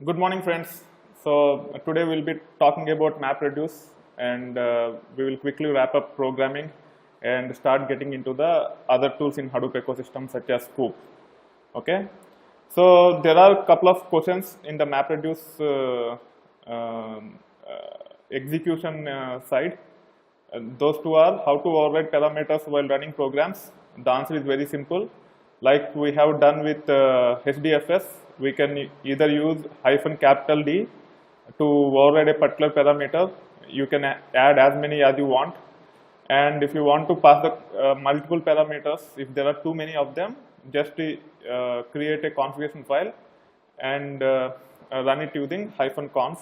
Good morning, friends. So today we'll be talking about MapReduce, and we will quickly wrap up programming and start getting into the other tools in Hadoop ecosystem such as Scoop. Okay. So there are a couple of questions in the MapReduce execution side. Those two are how to override parameters while running programs. The answer is very simple. Like we have done with HDFS, we can either use -D to override a particular parameter. You can add as many as you want. And if you want to pass the multiple parameters, if there are too many of them, just create a configuration file and run it using -conf,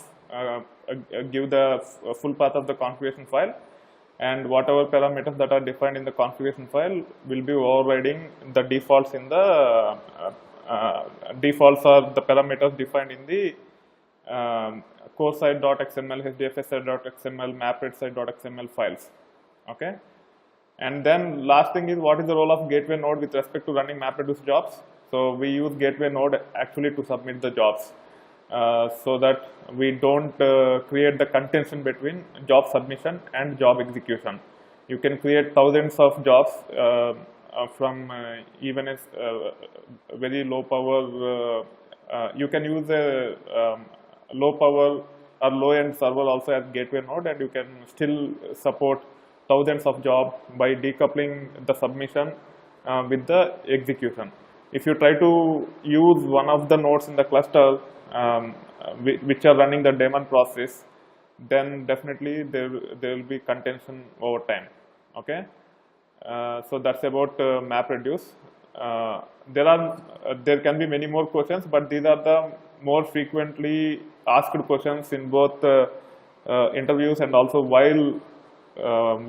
give the full path of the configuration file, and whatever parameters that are defined in the configuration file will be overriding the defaults in the defaults are the parameters defined in the core site.xml, HDFS site.xml, MapRed site.xml files. Okay, and then last thing is what is the role of gateway node with respect to running MapReduce jobs. So we use gateway node actually to submit the jobs, so that we don't create the contention between job submission and job execution. You can create thousands of jobs from even a very low power. You can use a low power or low end server also as gateway node, and you can still support thousands of jobs by decoupling the submission with the execution. If you try to use one of the nodes in the cluster which are running the daemon process, then definitely there will be contention over time. Okay, so that's about MapReduce. There can be many more questions, but these are the more frequently asked questions in both interviews and also while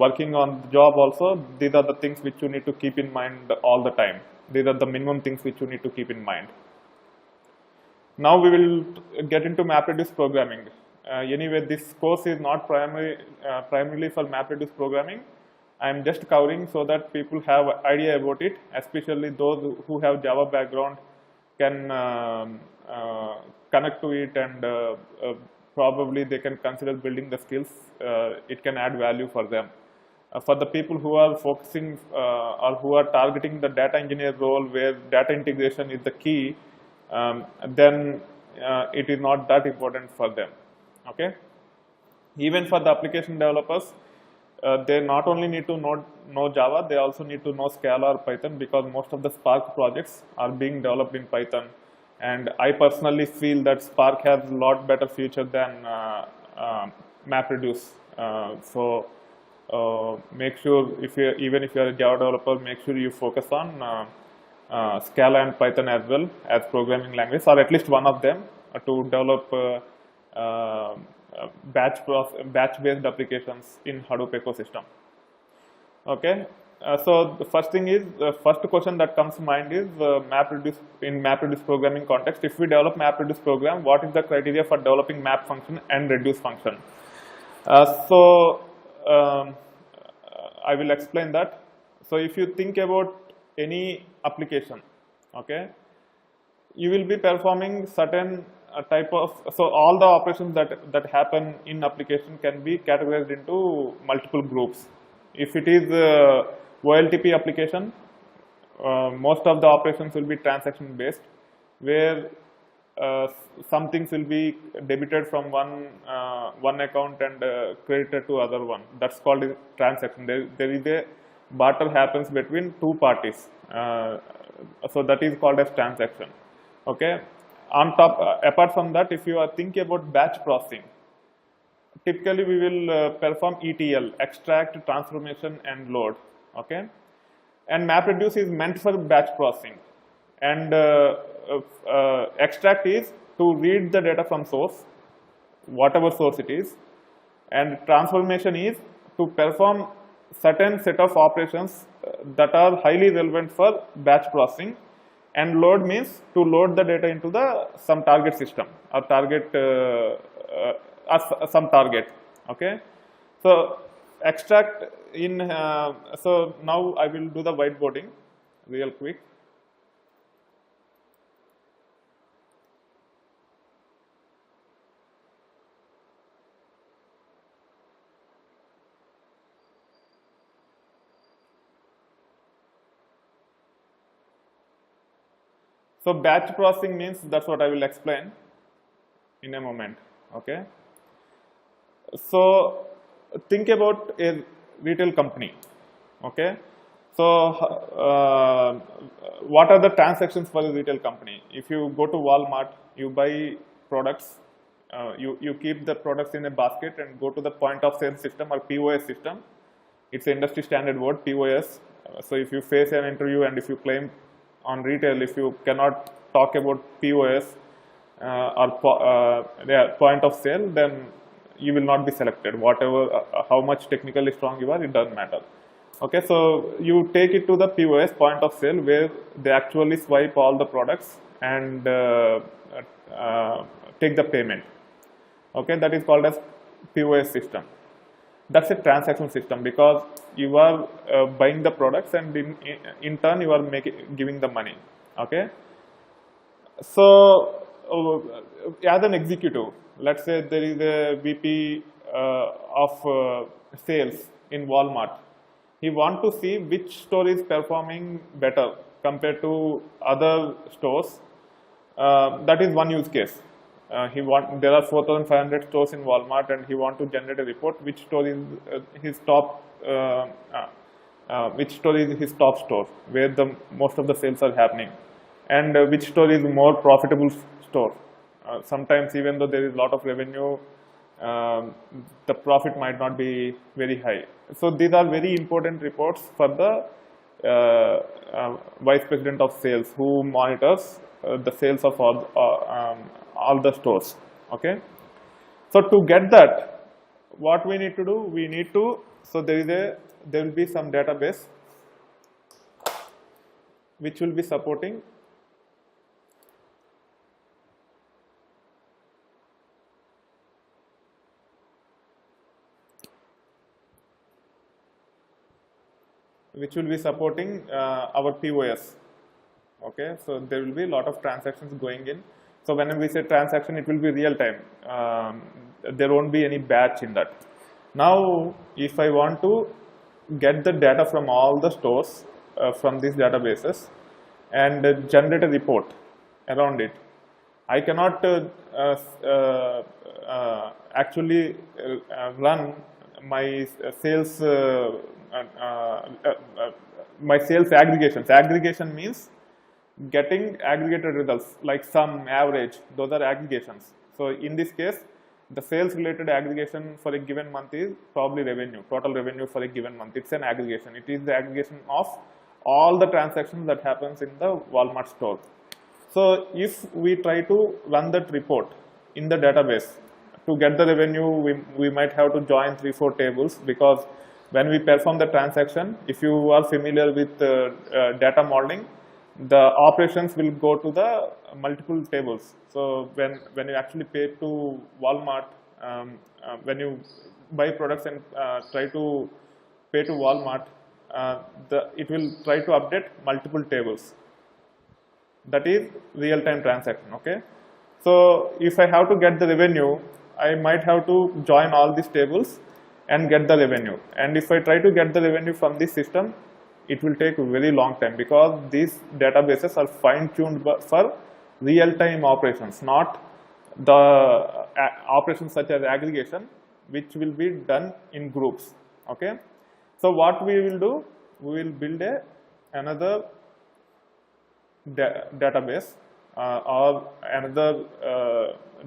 working on the job also. These are the things which you need to keep in mind all the time. These are the minimum things which you need to keep in mind. Now we will get into MapReduce programming. Anyway, this course is not primarily for MapReduce programming. I am just covering so that people have idea about it, especially those who have Java background can connect to it, and probably they can consider building the skills. It can add value for them. For the people who are focusing or who are targeting the data engineer role where data integration is the key, then it is not that important for them. Okay. Even for the application developers, they not only need to know Java, they also need to know Scala or Python, because most of the Spark projects are being developed in Python. And I personally feel that Spark has a lot better future than MapReduce. So make sure even if you are a Java developer, make sure you focus on Scala and Python as well as programming language, or at least one of them, to develop batch-based applications in Hadoop ecosystem. Okay, so the first thing is, the first question that comes to mind is MapReduce. In MapReduce programming context, if we develop MapReduce program, what is the criteria for developing map function and reduce function? I will explain that. So if you think about any application, okay, you will be performing certain type of, so all the operations that happen in application can be categorized into multiple groups. If it is OLTP application, most of the operations will be transaction based, where some things will be debited from one account and credited to other one. That's called a transaction. There is a barter happens between two parties, so that is called as transaction. Okay. On top, apart from that, if you are thinking about batch processing, typically we will perform ETL, extract, transformation, and load. Okay, and MapReduce is meant for batch processing, and extract is to read the data from source, whatever source it is, and transformation is to perform certain set of operations that are highly relevant for batch processing. And load means to load the data into some target system or target some target. Okay, so extract in so now I will do the whiteboarding real quick. So batch processing means, that's what I will explain in a moment. Okay. So think about a retail company. Okay. So what are the transactions for a retail company? If you go to Walmart, you buy products, you keep the products in a basket and go to the point of sale system or POS system. It's an industry standard word, POS. So if you face an interview and if you claim on retail, if you cannot talk about POS or point of sale, then you will not be selected. Whatever, how much technically strong you are, it doesn't matter. Okay, so you take it to the POS, point of sale, where they actually swipe all the products and take the payment. Okay, that is called as POS system. That's a transaction system, because you are buying the products and in turn you are giving the money. Okay, so as an executive, let's say there is a VP of sales in Walmart. He wants to see which store is performing better compared to other stores. That is one use case. There are 4,500 stores in Walmart, and he wants to generate a report which store is his top store, where the most of the sales are happening, and which store is more profitable store. Sometimes even though there is a lot of revenue, the profit might not be very high. So these are very important reports for the vice president of sales, who monitors the sales of all the stores. Okay, so to get that, what we need to do, so there will be some database which will be supporting our POS. Okay, so there will be a lot of transactions going in. So when we say transaction, it will be real time. There won't be any batch in that. Now, if I want to get the data from all the stores from these databases and generate a report around it, I cannot actually run my sales aggregations. Aggregation means getting aggregated results like sum, average. Those are aggregations. So in this case, the sales related aggregation for a given month is probably revenue, total revenue for a given month. It's an aggregation. It is the aggregation of all the transactions that happens in the Walmart store. So if we try to run that report in the database, to get the revenue, we might have to join 3-4 tables, because when we perform the transaction, if you are familiar with data modeling, the operations will go to the multiple tables. So when you actually pay to Walmart, when you buy products and try to pay to Walmart, it will try to update multiple tables. That is real-time transaction. Okay, so if I have to get the revenue, I might have to join all these tables and get the revenue. And if I try to get the revenue from this system, it will take a very long time, because these databases are fine-tuned for real-time operations, not the operations such as aggregation, which will be done in groups. Okay, so what we will do, we will build another database or another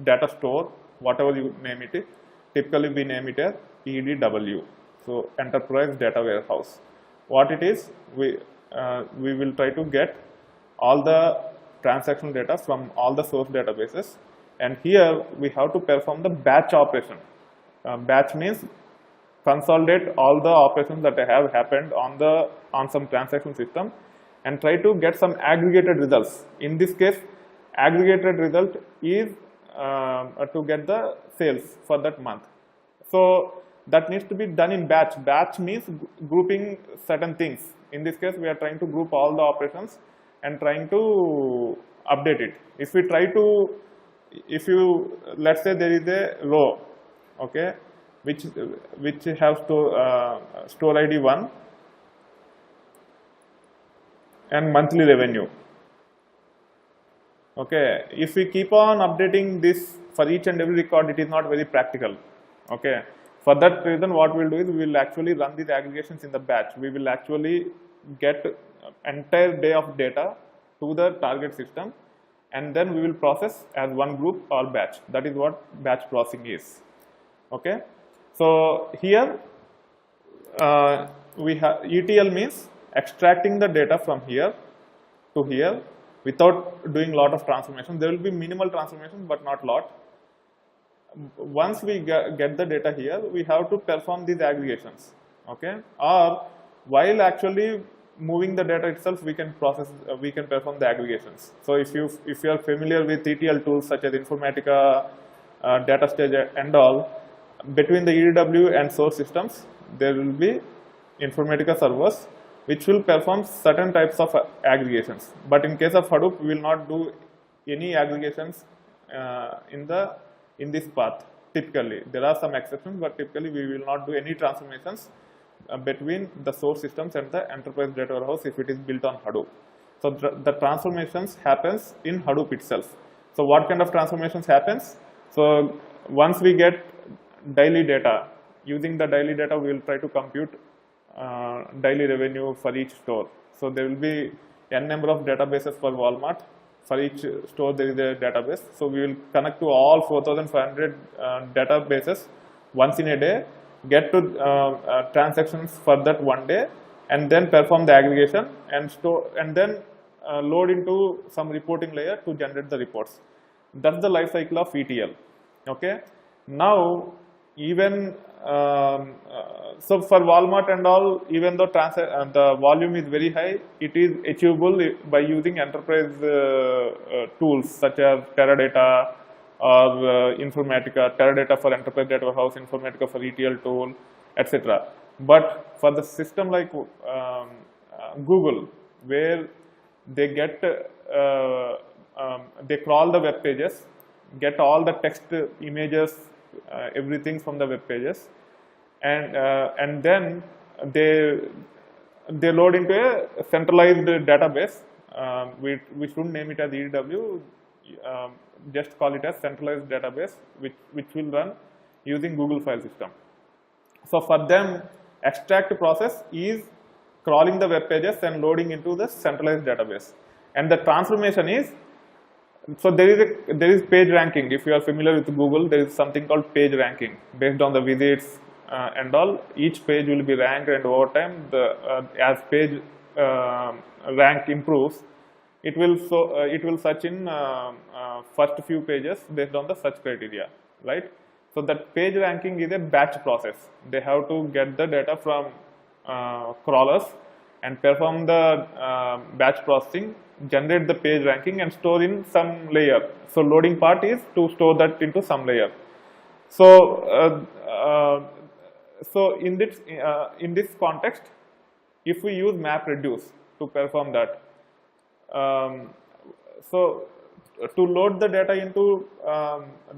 data store, whatever you name it. Typically we name it as EDW, so Enterprise Data Warehouse. What it is, we will try to get all the transactional data from all the source databases, and here we have to perform the batch operation. Batch means consolidate all the operations that have happened on some transaction system and try to get some aggregated results. In this case, aggregated result is to get the sales for that month. So that needs to be done in batch. Batch means grouping certain things. In this case, we are trying to group all the operations and trying to update it. If you let's say there is a row, okay, which has store ID 1 and monthly revenue. Okay, if we keep on updating this for each and every record, it is not very practical. Okay, for that reason, what we'll do is we will actually run these aggregations in the batch. We will actually get entire day of data to the target system, and then we will process as one group or batch. That is what batch processing is. Okay, so here we have ETL means extracting the data from here to here without doing lot of transformation. There will be minimal transformation, but not lot. Once we get the data here, we have to perform these aggregations. Okay, or while actually moving the data itself, we can perform the aggregations. So if you are familiar with ETL tools such as Informatica, DataStage and all, between the EDW and source systems, there will be Informatica servers which will perform certain types of aggregations. But in case of Hadoop, we will not do any aggregations in this path. Typically, there are some exceptions, but typically we will not do any transformations between the source systems and the enterprise data warehouse if it is built on Hadoop. So the transformations happens in Hadoop itself. So what kind of transformations happens? So once we get daily data, using the daily data, we will try to compute daily revenue for each store. So there will be n number of databases for Walmart. For each store there is a database. So we will connect to all 4,500 databases once in a day, get to transactions for that one day, and then perform the aggregation and store, and then load into some reporting layer to generate the reports. That's the life cycle of ETL. Okay. Now even so for Walmart and all, even though the volume is very high, it is achievable by using enterprise tools such as Teradata or Informatica, Teradata for enterprise data warehouse, Informatica for ETL tool, etc. But for the system like Google, where they get they crawl the web pages, get all the text, images, everything from the web pages, and then they load into a centralized database. We shouldn't name it as EDW, just call it as centralized database, which will run using Google file system. So for them, extract process is crawling the web pages and loading into the centralized database, and the transformation is, so there is page ranking. If you are familiar with Google, there is something called page ranking based on the visits and all. Each page will be ranked, and over time, as page rank improves, it will search in first few pages based on the search criteria, right? So that page ranking is a batch process. They have to get the data from crawlers and perform the batch processing, generate the page ranking and store in some layer. So loading part is to store that into some layer. So so in this context, if we use MapReduce to perform that, so to load the data into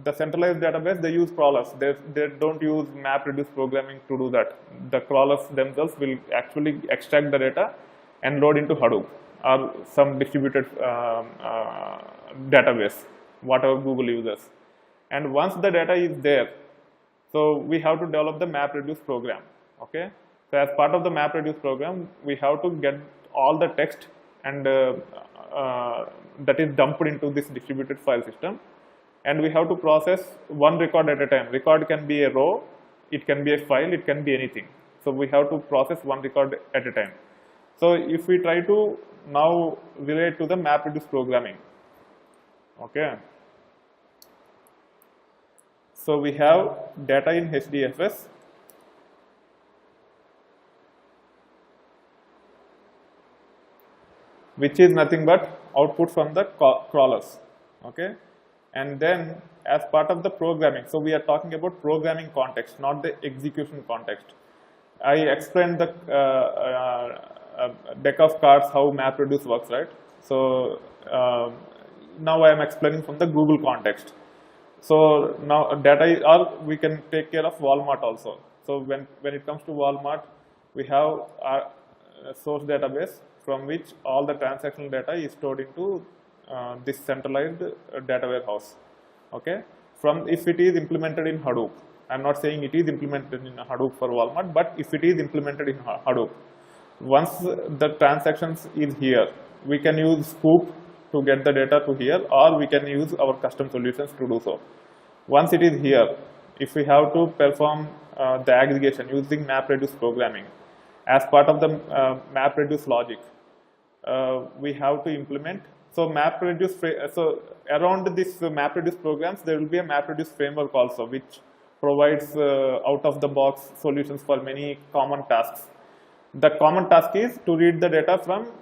the centralized database, they use crawlers. They don't use MapReduce programming to do that. The crawlers themselves will actually extract the data and load into Hadoop or some distributed database, whatever Google uses. And once the data is there, so we have to develop the MapReduce program. Okay. So as part of the MapReduce program, we have to get all the text and that is dumped into this distributed file system, and we have to process one record at a time. Record can be a row, it can be a file, it can be anything. So we have to process one record at a time. So if we try to now relate to the MapReduce programming, okay. So we have data in HDFS, which is nothing but output from the crawlers, okay. And then as part of the programming, so we are talking about programming context, not the execution context. I explained the deck of cards how MapReduce works, right? So now I am explaining from the Google context. So now data, or we can take care of Walmart also. So when it comes to Walmart, we have our source database from which all the transactional data is stored into this centralized data warehouse. Okay, from if it is implemented in Hadoop, I'm not saying it is implemented in Hadoop for Walmart, but if it is implemented in Hadoop, once the transactions is here, we can use Scoop to get the data to here, or we can use our custom solutions to do so. Once it is here, if we have to perform the aggregation using MapReduce programming, as part of the MapReduce logic, we have to implement. So MapReduce, so around this MapReduce programs, there will be a MapReduce framework also, which provides out-of-the-box solutions for many common tasks. The common task is to read the data from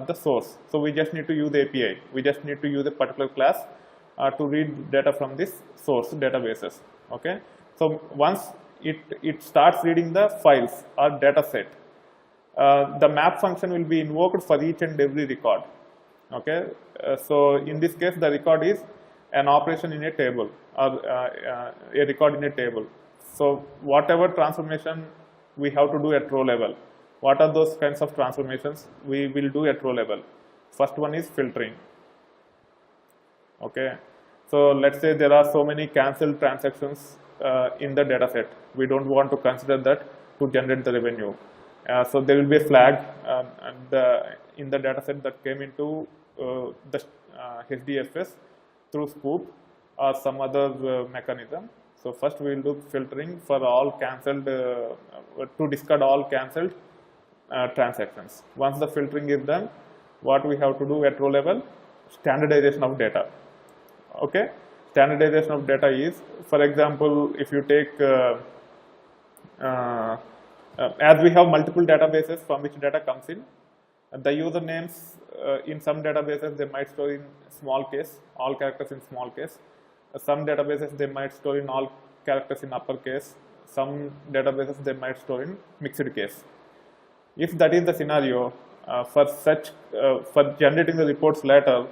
the source. So we just need to use the API. We just need to use a particular class to read data from this source databases. Okay. So once it starts reading the files or data set, the map function will be invoked for each and every record. Okay. So in this case, the record is an operation in a table, or a record in a table. So whatever transformation we have to do at row level, what are those kinds of transformations we will do at row level? First one is filtering. Okay, so let's say there are so many cancelled transactions in the data set. We don't want to consider that to generate the revenue. So there will be a flag in the data set that came into the HDFS through Scoop or some other mechanism. So first we will do filtering for all cancelled, to discard all cancelled transactions. Once the filtering is done, what we have to do at row level? Standardization of data. Okay, standardization of data is, for example, if you take as we have multiple databases from which data comes in, the usernames in some databases they might store in small case, all characters in small case. Some databases they might store in all characters in uppercase. Some databases they might store in mixed case. If that is the scenario, for generating the reports later,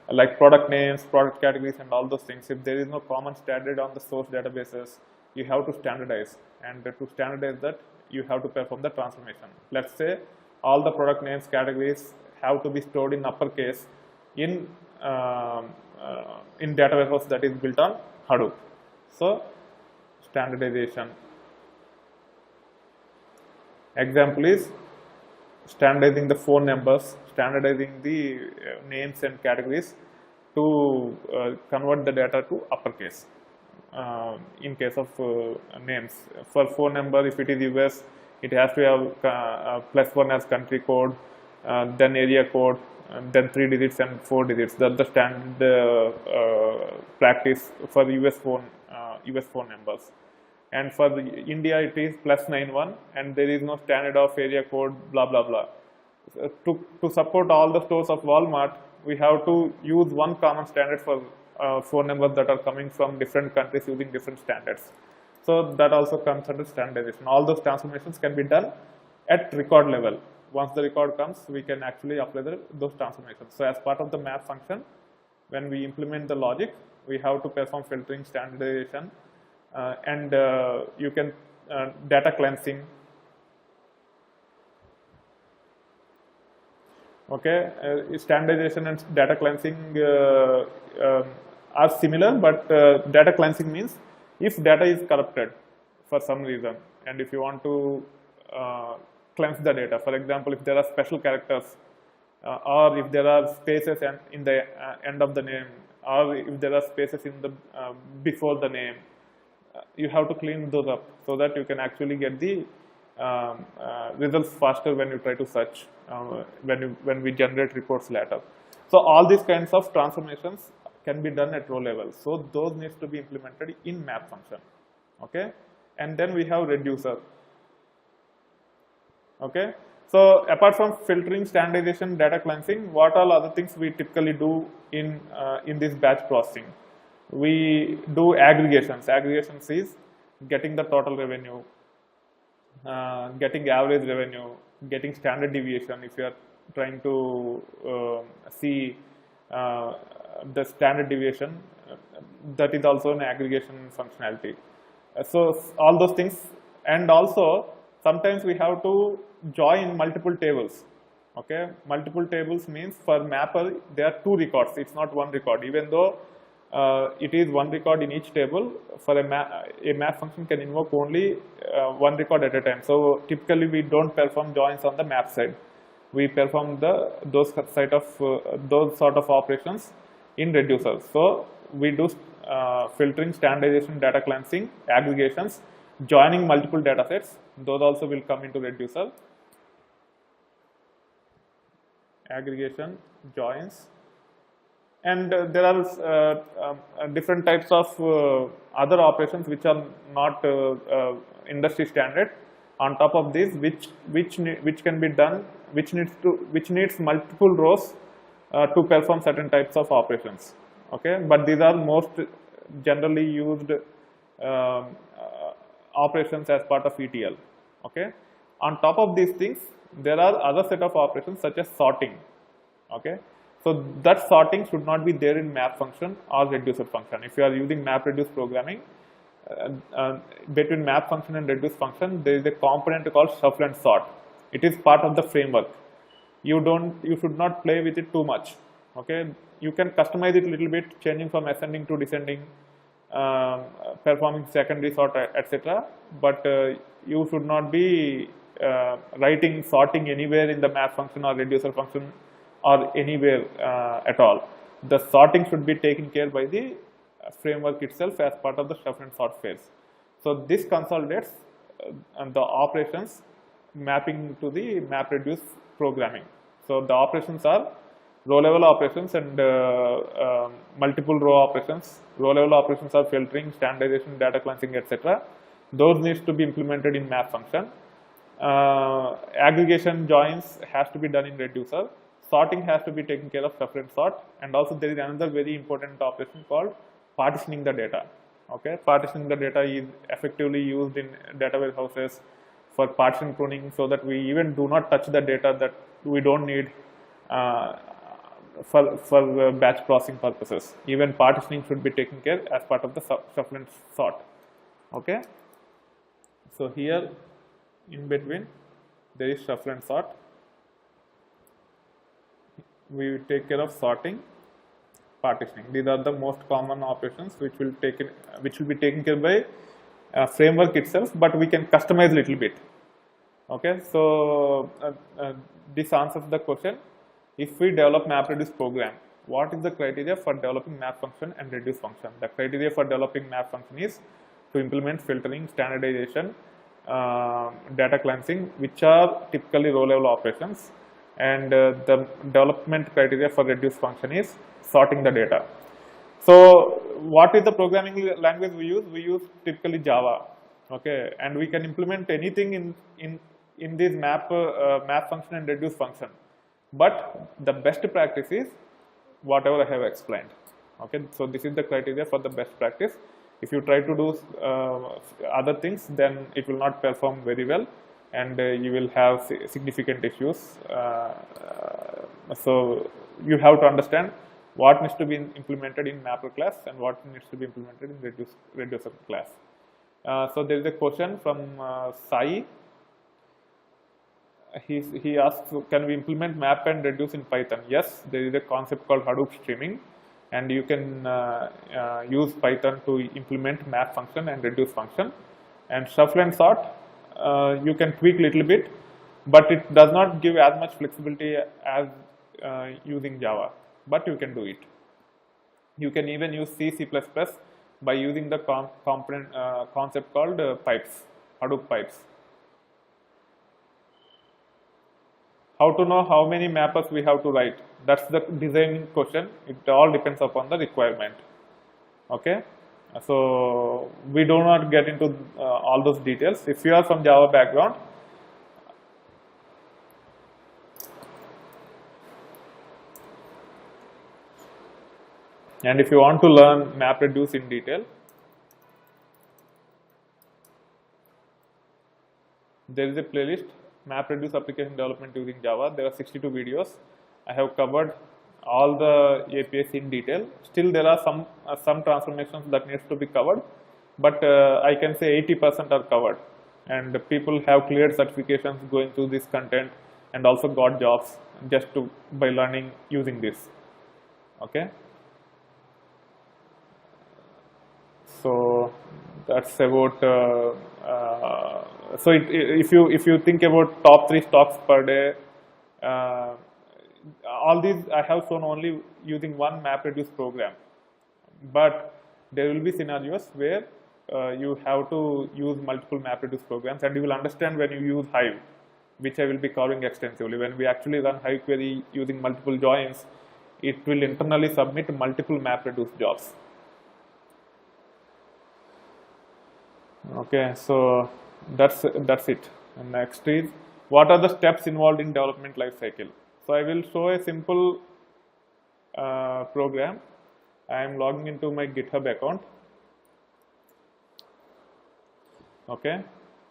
like product names, product categories, and all those things, if there is no common standard on the source databases, you have to standardize. And to standardize that, you have to perform the transformation. Let's say all the product names, categories have to be stored in uppercase in data warehouse that is built on Hadoop. So standardization. Example is standardizing the phone numbers, standardizing the names and categories to convert the data to uppercase. In case of names, for phone number, if it is US, it has to have +1 as country code, then area code, then 3 digits and 4 digits. That's the standard practice for US phone numbers. And for the India, it is +91, and there is no standard of area code, blah blah blah. To support all the stores of Walmart, we have to use one common standard for phone numbers that are coming from different countries using different standards. So that also comes under standardization. All those transformations can be done at record level. Once the record comes, we can actually apply those transformations. So as part of the map function, when we implement the logic, we have to perform filtering, standardization, and you can data cleansing. Okay, standardization and data cleansing are similar, but data cleansing means if data is corrupted for some reason, and if you want to cleanse the data, for example, if there are special characters, or if there are spaces in the end of the name, or if there are spaces in the before the name, you have to clean those up so that you can actually get the results faster when you try to search, when we generate reports later. So all these kinds of transformations can be done at row level. So those needs to be implemented in map function. Okay, and then we have reducer. Okay, so apart from filtering, standardization, data cleansing, what all other things we typically do in this batch processing? We do aggregations. Aggregations is getting the total revenue, getting average revenue, getting standard deviation. If you are trying to see the standard deviation, that is also an aggregation functionality. So all those things, and also sometimes we have to join multiple tables. Okay, multiple tables means for mapper there are two records. It's not one record, even though it is one record in each table. For a map function can invoke only one record at a time. So typically we don't perform joins on the map side. We perform those sort of operations in reducer. So we do filtering, standardization, data cleansing, aggregations, joining multiple data sets. Those also will come into reducer. Aggregation, joins, and there are different types of other operations which are not industry standard. On top of this, which can be done, which needs multiple rows to perform certain types of operations. Okay, but these are most generally used operations as part of ETL. Okay, on top of these things, there are other set of operations such as sorting. Okay, so that sorting should not be there in map function or reducer function. If you are using map reduce programming, between map function and reduce function, there is a component called shuffle and sort. It is part of the framework. You should not play with it too much. Okay, you can customize it a little bit, changing from ascending to descending, performing secondary sort, etc. But you should not be writing sorting anywhere in the map function or reducer function or anywhere at all. The sorting should be taken care by the framework itself as part of the shuffle and sort phase. So this consolidates the operations mapping to the map reduce programming. So the operations are row level operations and multiple row operations. Row level operations are filtering, standardization, data cleansing, etc. Those needs to be implemented in map function. Aggregation, joins has to be done in reducer. Sorting has to be taken care of shuffle and sort, and also there is another very important operation called partitioning the data. Okay, partitioning the data is effectively used in data warehouses for partition pruning, so that we even do not touch the data that we don't need for batch processing purposes. Even partitioning should be taken care as part of the shuffle and sort. Okay, so here in between there is shuffle and sort. We take care of sorting, partitioning. These are the most common operations which will be taken care by framework itself, but we can customize a little bit. Okay, so this answers the question. If we develop MapReduce program, what is the criteria for developing map function and reduce function? The criteria for developing map function is to implement filtering, standardization, data cleansing, which are typically row level operations, and the development criteria for reduce function is sorting the data. So what is the programming language we use? We use typically Java. Okay, and we can implement anything in this map function and reduce function, but the best practice is whatever I have explained. Okay, so this is the criteria for the best practice. If you try to do other things, then it will not perform very well, and you will have significant issues. So you have to understand what needs to be implemented in mapper class and what needs to be implemented in reducer class. So there is a question from Sai. He asks, can we implement map and reduce in Python? Yes, there is a concept called Hadoop streaming, and you can use Python to implement map function and reduce function. And shuffle and sort, you can tweak little bit, but it does not give as much flexibility as using Java, but you can do it. You can even use C++ by using the concept called pipes, Hadoop pipes. How to know how many mappers we have to write? That's the design question. It all depends upon the requirement. Okay, so we do not get into all those details. If you are from Java background, and if you want to learn MapReduce in detail, there is a playlist, MapReduce application development using Java. There are 62 videos. I have covered all the APIs in detail. Still there are some transformations that needs to be covered, but I can say 80% are covered, and people have cleared certifications going through this content, and also got jobs just by learning using this. Okay, so that's about so if you think about top 3 stocks per day, all these I have shown only using one MapReduce program, but there will be scenarios where you have to use multiple MapReduce programs, and you will understand when you use Hive, which I will be covering extensively. When we actually run Hive query using multiple joins, it will internally submit multiple MapReduce jobs. Okay, so that's it. And next is, what are the steps involved in development life cycle? So I will show a simple program. I am logging into my GitHub account. Okay,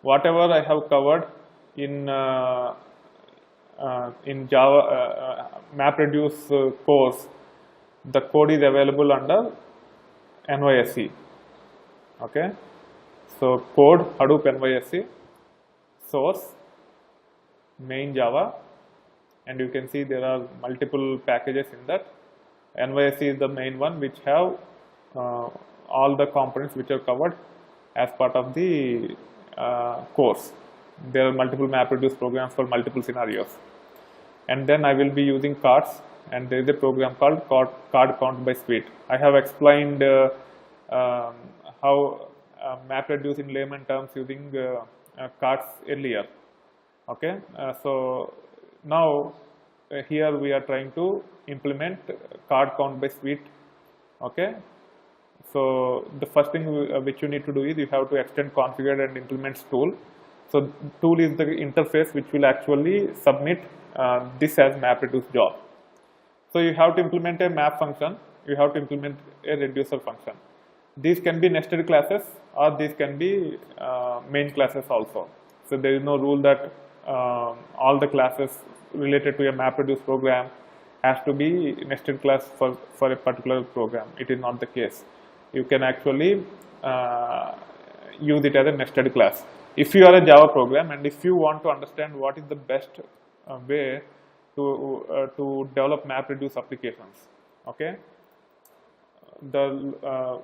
whatever I have covered in Java MapReduce course, the code is available under NYSE. Okay, so code Hadoop NYSE, source, main Java, and you can see there are multiple packages in that. NYSE is the main one, which have all the components which are covered as part of the course. There are multiple MapReduce programs for multiple scenarios. And then I will be using cards, and there is a program called card count by suite. I have explained how MapReduce in layman terms using cards earlier. Okay, so now here we are trying to implement card count by suite. Okay, so the first thing which you need to do is you have to extend configure and implements tool. So tool is the interface which will actually submit this as MapReduce job. So you have to implement a map function, you have to implement a reducer function. These can be nested classes, or these can be main classes also. So there is no rule that all the classes related to a MapReduce program has to be nested class for a particular program. It is not the case. You can actually use it as a nested class. If you are a Java program and if you want to understand what is the best way to develop MapReduce applications, okay,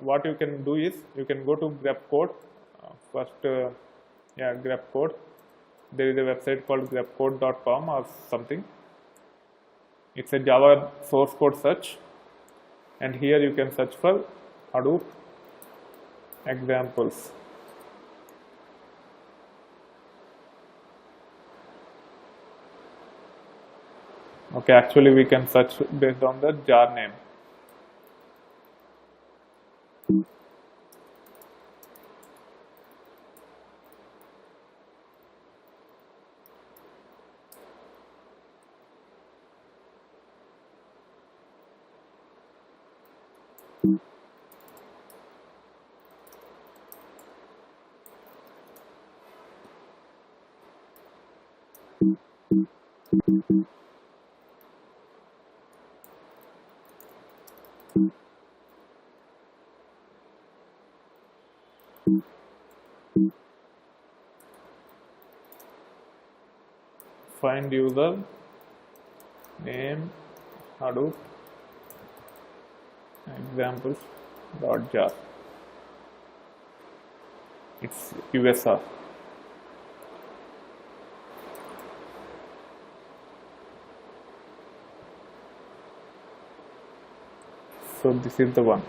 what you can do is you can go to grep code. Grep code. There is a website called grepcode.com or something. It's a Java source code search, and here you can search for Hadoop examples. Okay, actually we can search based on the jar name. Find user name Hadoop examples.jar. It's USR. So this is the one.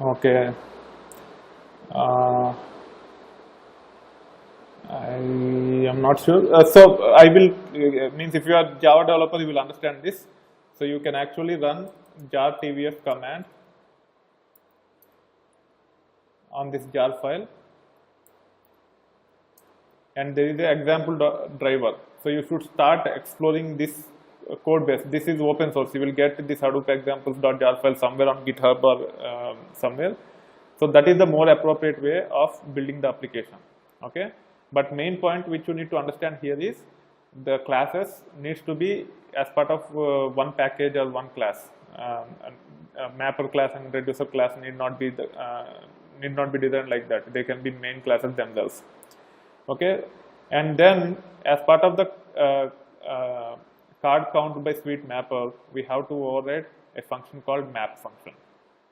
Okay, I am not sure. So I will means if you are Java developer, you will understand this. So you can actually run jar tvf command on this jar file, and there is an example driver. So you should start exploring this code base. This is open source. You will get this Hadoop examples.jar file somewhere on GitHub or somewhere. So that is the more appropriate way of building the application. Okay, but main point which you need to understand here is the classes needs to be as part of one package or one class. Mapper class and reducer class need not be designed like that. They can be main classes themselves. Okay, and then as part of the card count by suite mapper, we have to override a function called map function.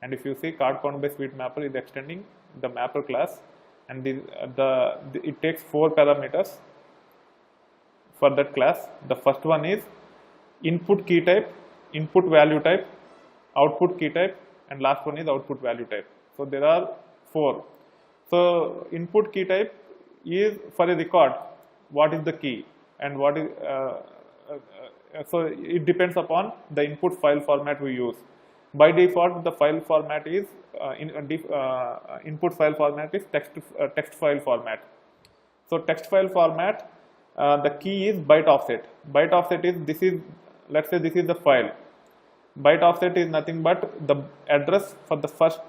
And if you see, card count by suite mapper is extending the mapper class, and it takes 4 parameters for that class. The first one is input key type, input value type, output key type, and last one is output value type. So there are 4. So input key type is for a record what is the key and what is so it depends upon the input file format we use. By default, the file format is input file format is text file format. So text file format, the key is byte offset. Byte offset is let's say this is the file. Byte offset is nothing but the address for the first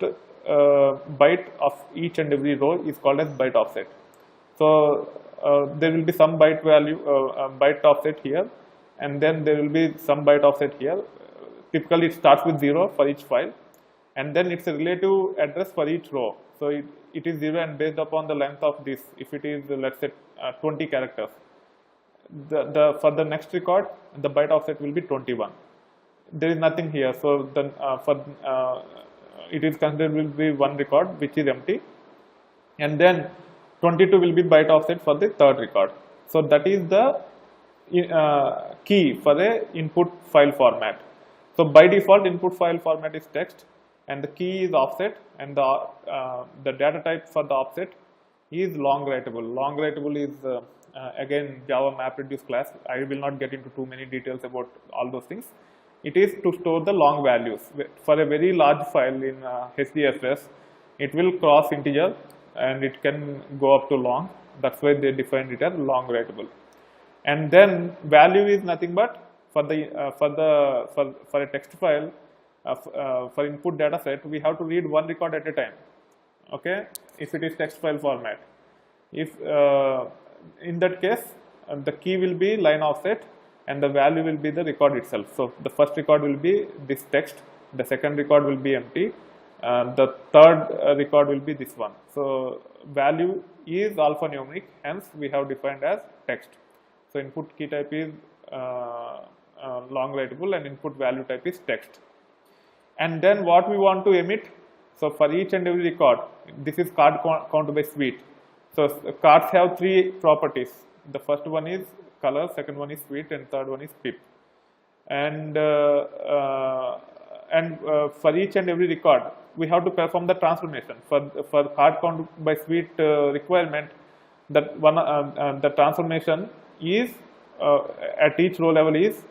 byte of each and every row is called as byte offset. So there will be some byte value byte offset here, and then there will be some byte offset here. Typically it starts with 0 for each file, and then it's a relative address for each row. So it is 0, and based upon the length of this, if it is let's say 20 characters, for the next record the byte offset will be 21. There is nothing here, so then it is considered will be one record which is empty, and then 22 will be byte offset for the third record. So that is the key for the input file format. So by default, input file format is text, and the key is offset, and the data type for the offset is long writable. Long writable is again Java MapReduce class. I will not get into too many details about all those things. It is to store the long values. For a very large file in HDFS, it will cross integer and it can go up to long. That's why they defined it as long writable. And then value is nothing but for a text file for input data set, we have to read one record at a time. Okay, if it is text file format. If in that case the key will be line offset and the value will be the record itself. So the first record will be this text, the second record will be empty, the third record will be this one. So value is alphanumeric, hence we have defined as text. So input key type is long writable and input value type is text. And then what we want to emit, so for each and every record, this is card count by suite. So cards have 3 properties. The first one is color, second one is suite, and third one is pip. And for each and every record, we have to perform the transformation. For card count by suite requirement, that one the transformation is at each row level is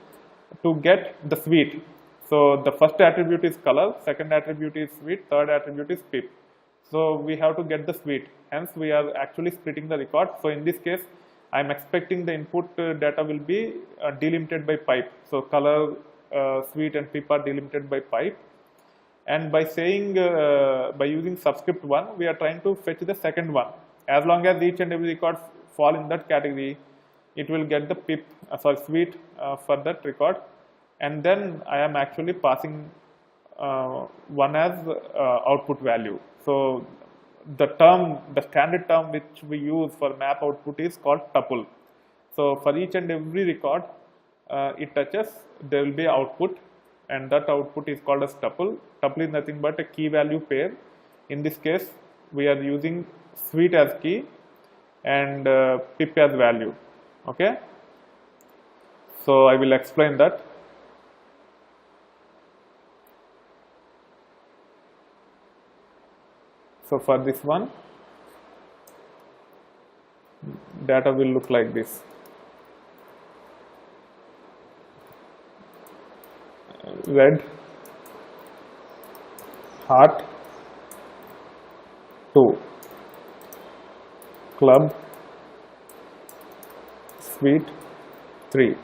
to get the suite. So the first attribute is color, second attribute is suite, third attribute is pip. So we have to get the suite. Hence we are actually splitting the record. So in this case, I am expecting the input data will be delimited by pipe. So color, suite, and pip are delimited by pipe. And by saying by using subscript 1, we are trying to fetch the second one. As long as each and every record fall in that category, it will get the pip suite for that record. And then I am actually passing one as output value. So the standard term which we use for map output is called tuple. So for each and every record it touches, there will be output, and that output is called as tuple. Tuple is nothing but a key value pair. In this case, we are using suite as key and pip as value. Okay. So I will explain that. So for this one, data will look like this. Red, heart, 2, club, suite 3,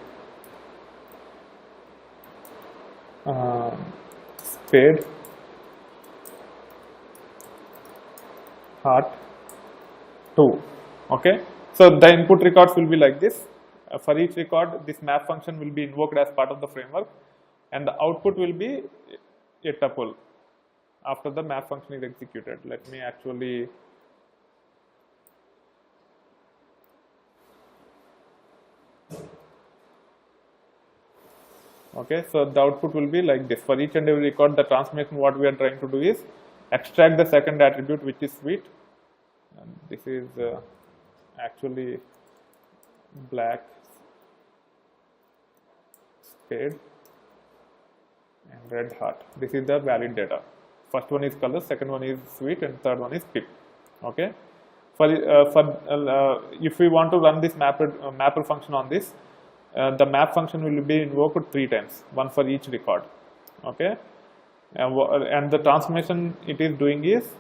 spade, heart 2. Okay, so the input records will be like this. For each record, this map function will be invoked as part of the framework, and the output will be a tuple after the map function is executed. Let me actually okay, so the output will be like this. For each and every record, the transformation what we are trying to do is extract the second attribute, which is suite, and this is actually black, spade, and red heart. This is the valid data. First one is color, second one is suite, and third one is pip. Okay, if we want to run this mapper function on this, the map function will be invoked 3 times, one for each record. Okay, and the transformation it is doing is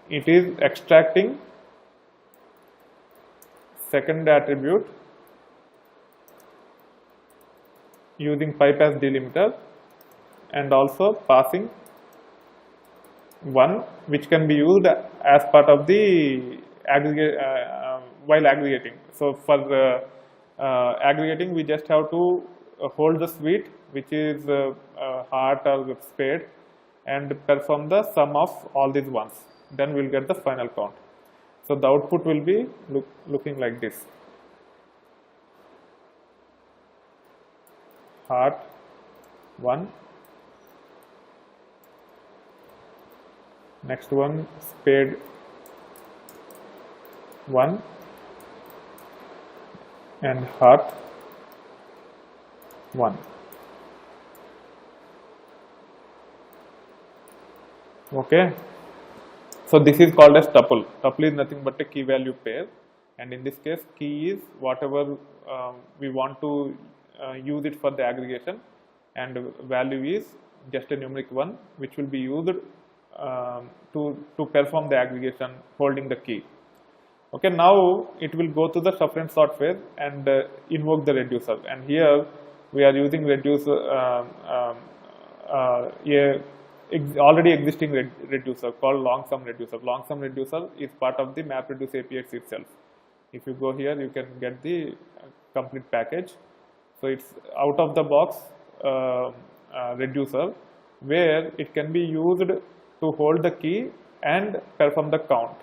it is extracting second attribute using pipe as delimiter, and also passing 1, which can be used as part of the aggregate while aggregating. So for aggregating, we just have to hold the suite, which is heart or spade, and perform the sum of all these ones. Then we'll get the final count. So the output will be looking like this: heart 1, next one spade 1, and heart 1. Okay, so this is called as tuple. Tuple is nothing but a key value pair, and in this case key is whatever we want to use it for the aggregation, and value is just a numeric one, which will be used to perform the aggregation holding the key. Okay, now it will go to the shuffle and sort phase and invoke the reducer, and here we are using reducer, already existing reducer called long sum reducer. Long sum reducer is part of the MapReduce APX itself. If you go here, you can get the complete package. So it's out of the box reducer, where it can be used to hold the key and perform the count.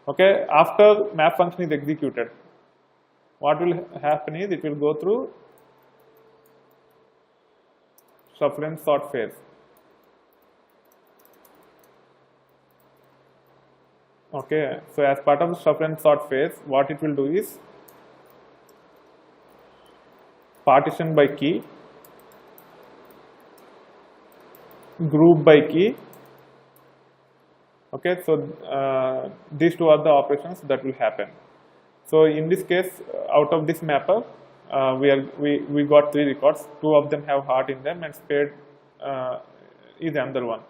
Okay, after map function is executed, what will happen is it will go through shuffle and sort phase. Okay, so as part of the shuffle and sort phase, what it will do is partition by key, group by key. Okay, so these two are the operations that will happen. So in this case, out of this mapper, we got 3 records. 2 of them have heart in them, and spade is another one.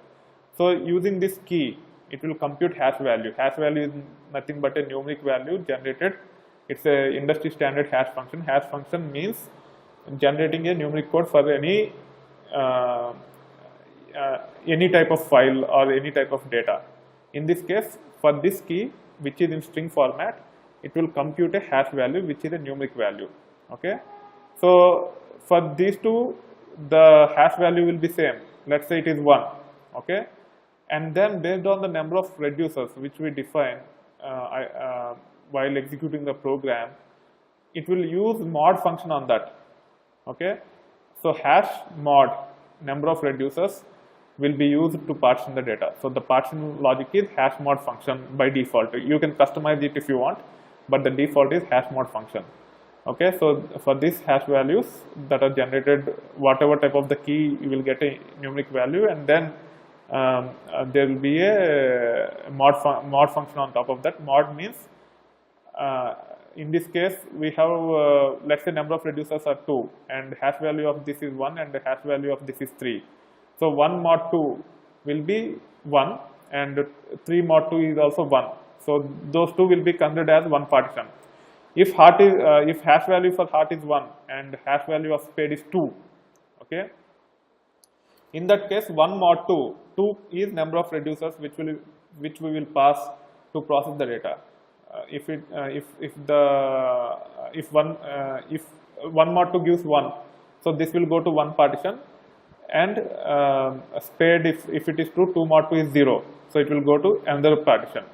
So using this key, it will compute hash value. Hash value is nothing but a numeric value generated. It's a industry standard hash function. Hash function means generating a numeric code for any type of file or any type of data. In this case, for this key, which is in string format, it will compute a hash value, which is a numeric value. Okay, so for these two, the hash value will be same. Let's say it is 1. Okay, and then based on the number of reducers which we define while executing the program, it will use mod function on that. Okay, so hash mod number of reducers will be used to partition the data. So the partition logic is hash mod function by default. You can customize it if you want, but the default is hash mod function. Okay, so for these hash values that are generated, whatever type of the key, you will get a numeric value, and then there will be a mod function on top of that. Mod means in this case we have let's say number of reducers are 2, and hash value of this is 1, and the hash value of this is 3. So 1 mod 2 will be 1, and 3 mod 2 is also 1. So those two will be considered as one partition. If heart is if hash value for heart is 1 and hash value of spade is 2, okay, in that case 1 mod 2 is number of reducers which we will pass to process the data. If one mod 2 gives 1, so this will go to one partition, and spade, if it is true, 2 mod 2 is 0, so it will go to another partition.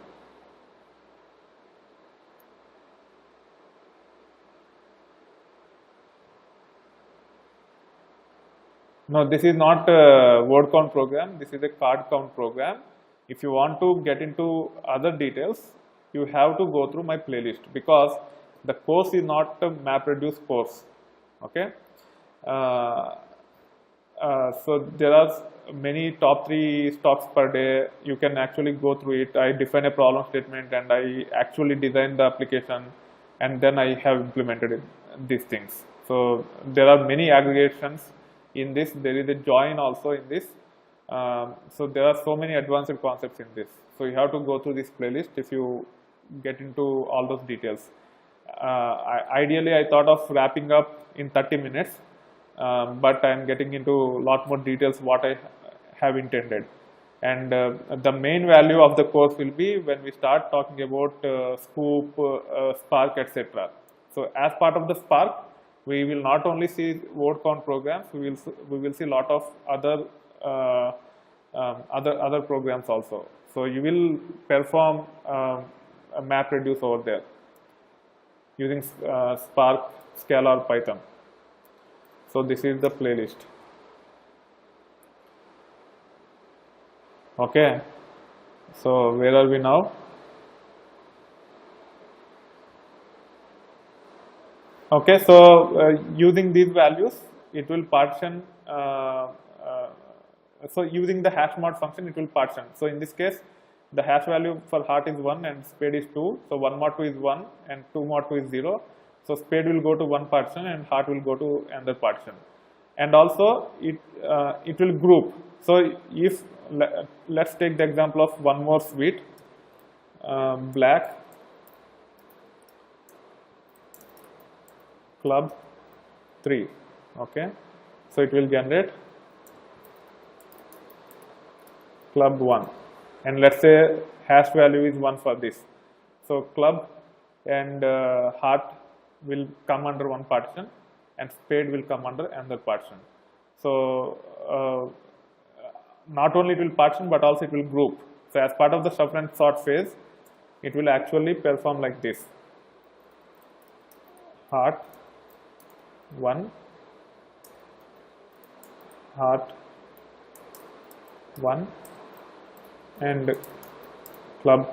No, this is not a word count program, this is a card count program. If you want to get into other details, you have to go through my playlist, because the course is not a MapReduce course, okay. So there are many top 3 stocks per day. You can actually go through it. I define a problem statement and I actually design the application, and then I have implemented these things. So there are many aggregations in this. There is a join also in this. So there are so many advanced concepts in this. So you have to go through this playlist if you get into all those details. Ideally, I thought of wrapping up in 30 minutes, but I am getting into a lot more details what I have intended. And the main value of the course will be when we start talking about Scoop, Spark, etc. So as part of the Spark, we will not only see word count programs, we will see a lot of other other programs also. So you will perform a MapReduce over there using Spark, Scala, or Python. So this is the playlist. Okay. So where are we now? Okay. So using these values, it will partition. So using the hash mod function, it will partition. So in this case, the hash value for heart is 1 and spade is 2. So 1 mod 2 is 1 and 2 mod 2 is 0. So spade will go to one partition and heart will go to another partition. And also it will group. So if let's take the example of one more sweet, black, club 3. Okay. So it will generate club 1, and let's say hash value is 1 for this. So club and heart will come under one partition and spade will come under another partition. So not only it will partition, but also it will group. So as part of the shuffle and sort phase, it will actually perform like this: heart 1, heart 1, and club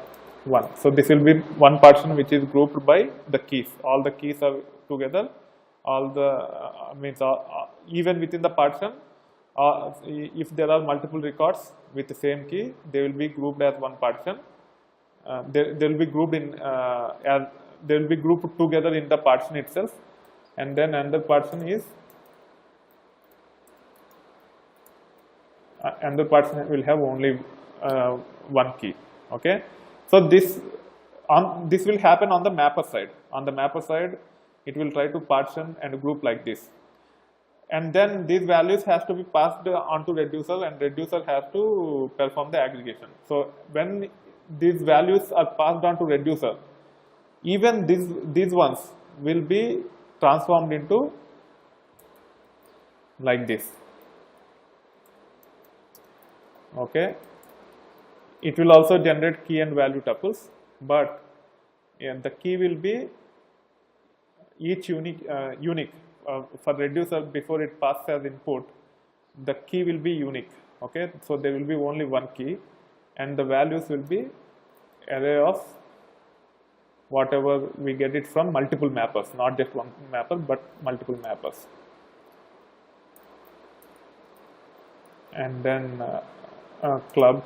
1. So this will be one partition which is grouped by the keys. All the keys are together. All the means even within the partition, if there are multiple records with the same key, they will be grouped as one partition. They will be grouped in as they will be grouped together in the partition itself, and then another partition is another partition will have only one key. Okay. So this will happen on the mapper side. On the mapper side, it will try to partition and group like this, and then these values has to be passed on to reducer, and reducer has to perform the aggregation. So when these values are passed on to reducer, even these ones will be transformed into like this. Okay. It will also generate key and value tuples, but the key will be each unique. For reducer, before it passes as input, the key will be unique. Okay, so there will be only one key, and the values will be array of whatever we get it from multiple mappers, not just one mapper but multiple mappers. And then club.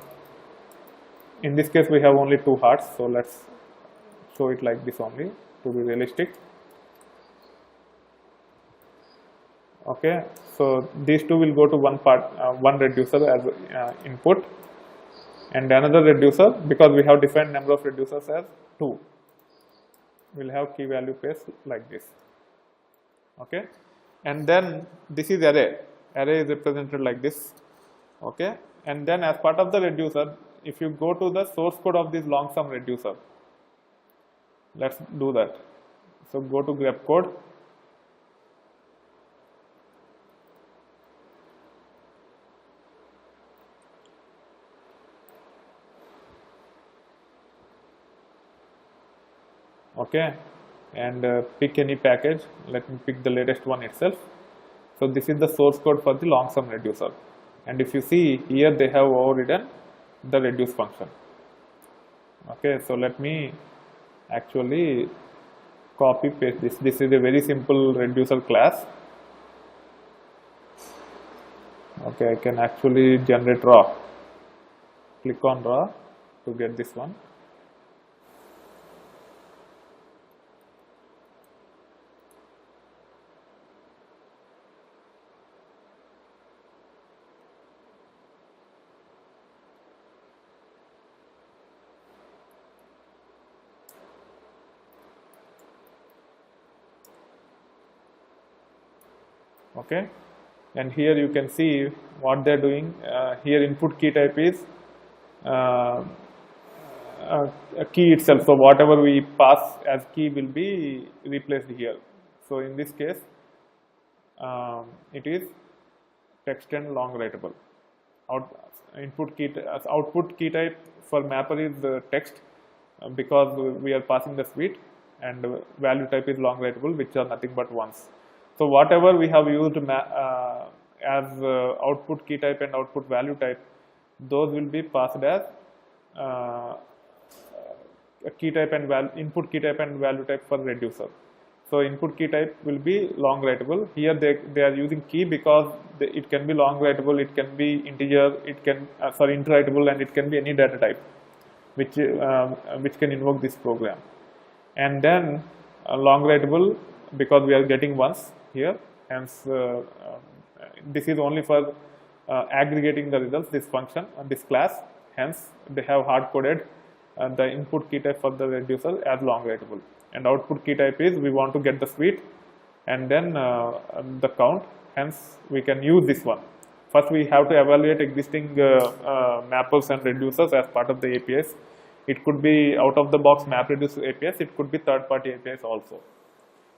In this case, we have only 2 hearts, so let's show it like this only to be realistic. Okay, so these two will go to one reducer as input, and another reducer, because we have defined number of reducers as 2. We'll have key value pairs like this. Okay, and then this is array. Array is represented like this. Okay, and then as part of the reducer, if you go to the source code of this long sum reducer, let's do that. So go to grep code. Okay, and pick any package. Let me pick the latest one itself. So this is the source code for the long sum reducer, and if you see here, they have overridden the reduce function. Okay, so let me actually copy paste this. This is a very simple reducer class. Okay, I can actually generate raw. Click on raw to get this one. Okay, and here you can see what they're doing. Here input key type is a key itself, so whatever we pass as key will be replaced here. So in this case, it is text and long writable. Output key type for mapper is text, because we are passing the suite, and value type is long writable, which are nothing but ones. So whatever we have used as output key type and output value type, those will be passed as key type and input key type and value type for reducer. So input key type will be long writable. Here they are using key because it can be long writable, it can be integer, it can int writable, and it can be any data type which can invoke this program. And then long writable, because we are getting ones here, hence this is only for aggregating the results, this function and this class, hence they have hard coded the input key type for the reducer as long writable, and output key type is we want to get the suite and then the count, hence we can use this one. First we have to evaluate existing mappers and reducers as part of the APIs. It could be out of the box MapReduce APIs, it could be third party APIs also.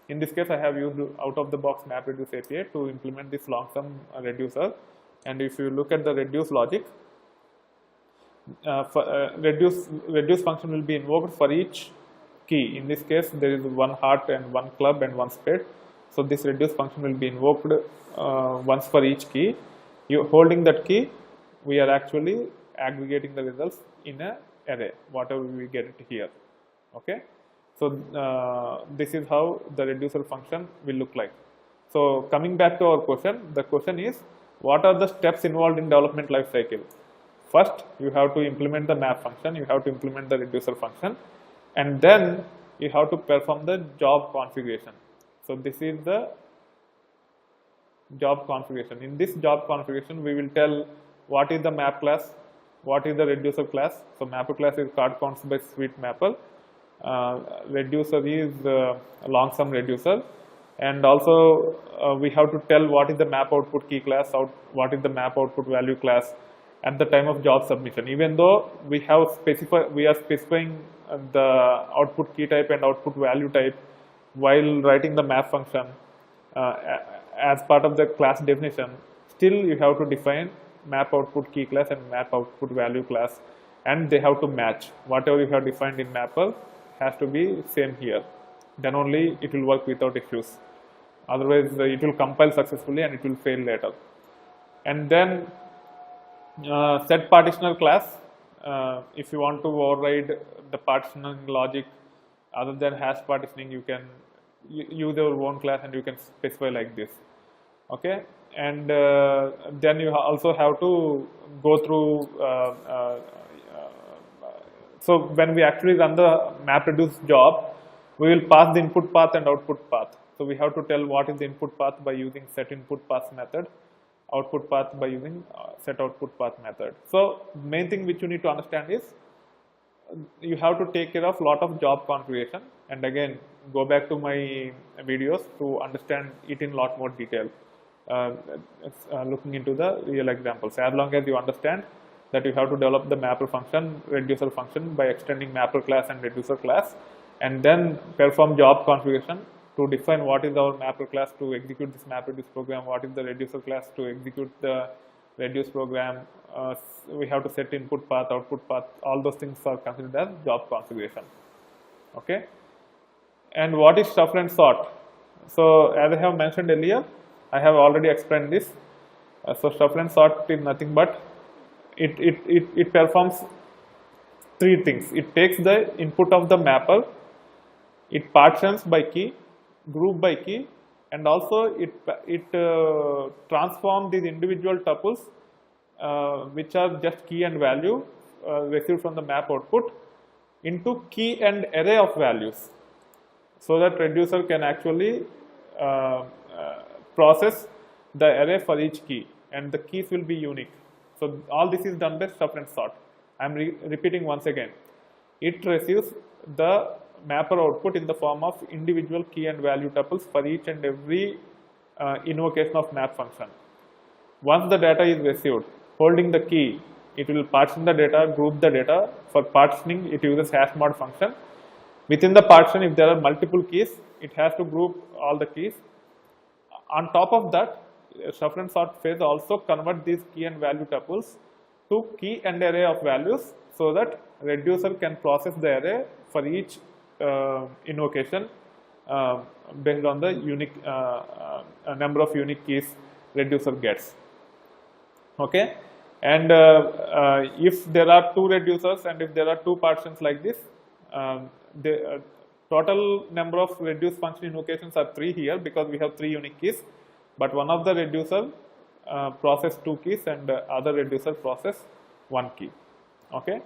In this case, I have used out of the box MapReduce API to implement this long sum reducer. And if you look at the reduce logic, reduce function will be invoked for each key. In this case, there is one heart and one club and one spade. So this reduce function will be invoked once for each key. You holding that key, we are actually aggregating the results in a array, whatever we get it here. Okay. So this is how the reducer function will look like. So coming back to our question, the question is, what are the steps involved in development life cycle? First, you have to implement the map function, you have to implement the reducer function, and then you have to perform the job configuration. So this is the job configuration. In this job configuration, we will tell what is the map class, what is the reducer class. So mapper class is card counts by suite mapper. Reducer is long sum reducer, and also we have to tell what is the map output key class, what is the map output value class at the time of job submission. Even though we are specifying the output key type and output value type while writing the map function as part of the class definition, still you have to define map output key class and map output value class, and they have to match. Whatever you have defined in mapper has to be same here, then only it will work without issues. Otherwise it will compile successfully and it will fail later. And then set partitioner class, if you want to override the partitioning logic other than hash partitioning, you can use your own class and you can specify like this. Okay, and then you also have to go through so when we actually run the MapReduce job, we will pass the input path and output path. So we have to tell what is the input path by using set input path method. output path by using set output path method. So main thing which you need to understand is you have to take care of lot of job configuration, and again go back to my videos to understand it in lot more detail, looking into the real examples. As long as you understand that you have to develop the mapper function, reducer function by extending mapper class and reducer class, and then perform job configuration to define what is our mapper class to execute this map reduce program, what is the reducer class to execute the reduce program. We have to set input path, output path, all those things are considered as job configuration. Okay. And what is shuffle and sort? So as I have mentioned earlier, I have already explained this. So shuffle and sort is nothing but it performs three things. It takes the input of the mapper, it partitions by key, group by key, and also it transforms these individual tuples which are just key and value received from the map output into key and array of values, so that reducer can actually process the array for each key, and the keys will be unique. So all this is done by shuffle and sort. I am repeating once again. It receives the mapper output in the form of individual key and value tuples for each and every invocation of map function. Once the data is received, holding the key, it will partition the data, group the data. For partitioning, it uses hashmod function. Within the partition, if there are multiple keys, it has to group all the keys. On top of that, shuffle and sort phase also convert these key and value tuples to key and array of values, so that reducer can process the array for each invocation based on the unique number of unique keys reducer gets. Okay, and if there are two reducers and if there are two partitions like this, the total number of reduce function invocations are 3 here, because we have 3 unique keys, but one of the reducer process 2 keys and other reducer process 1 key. Okay,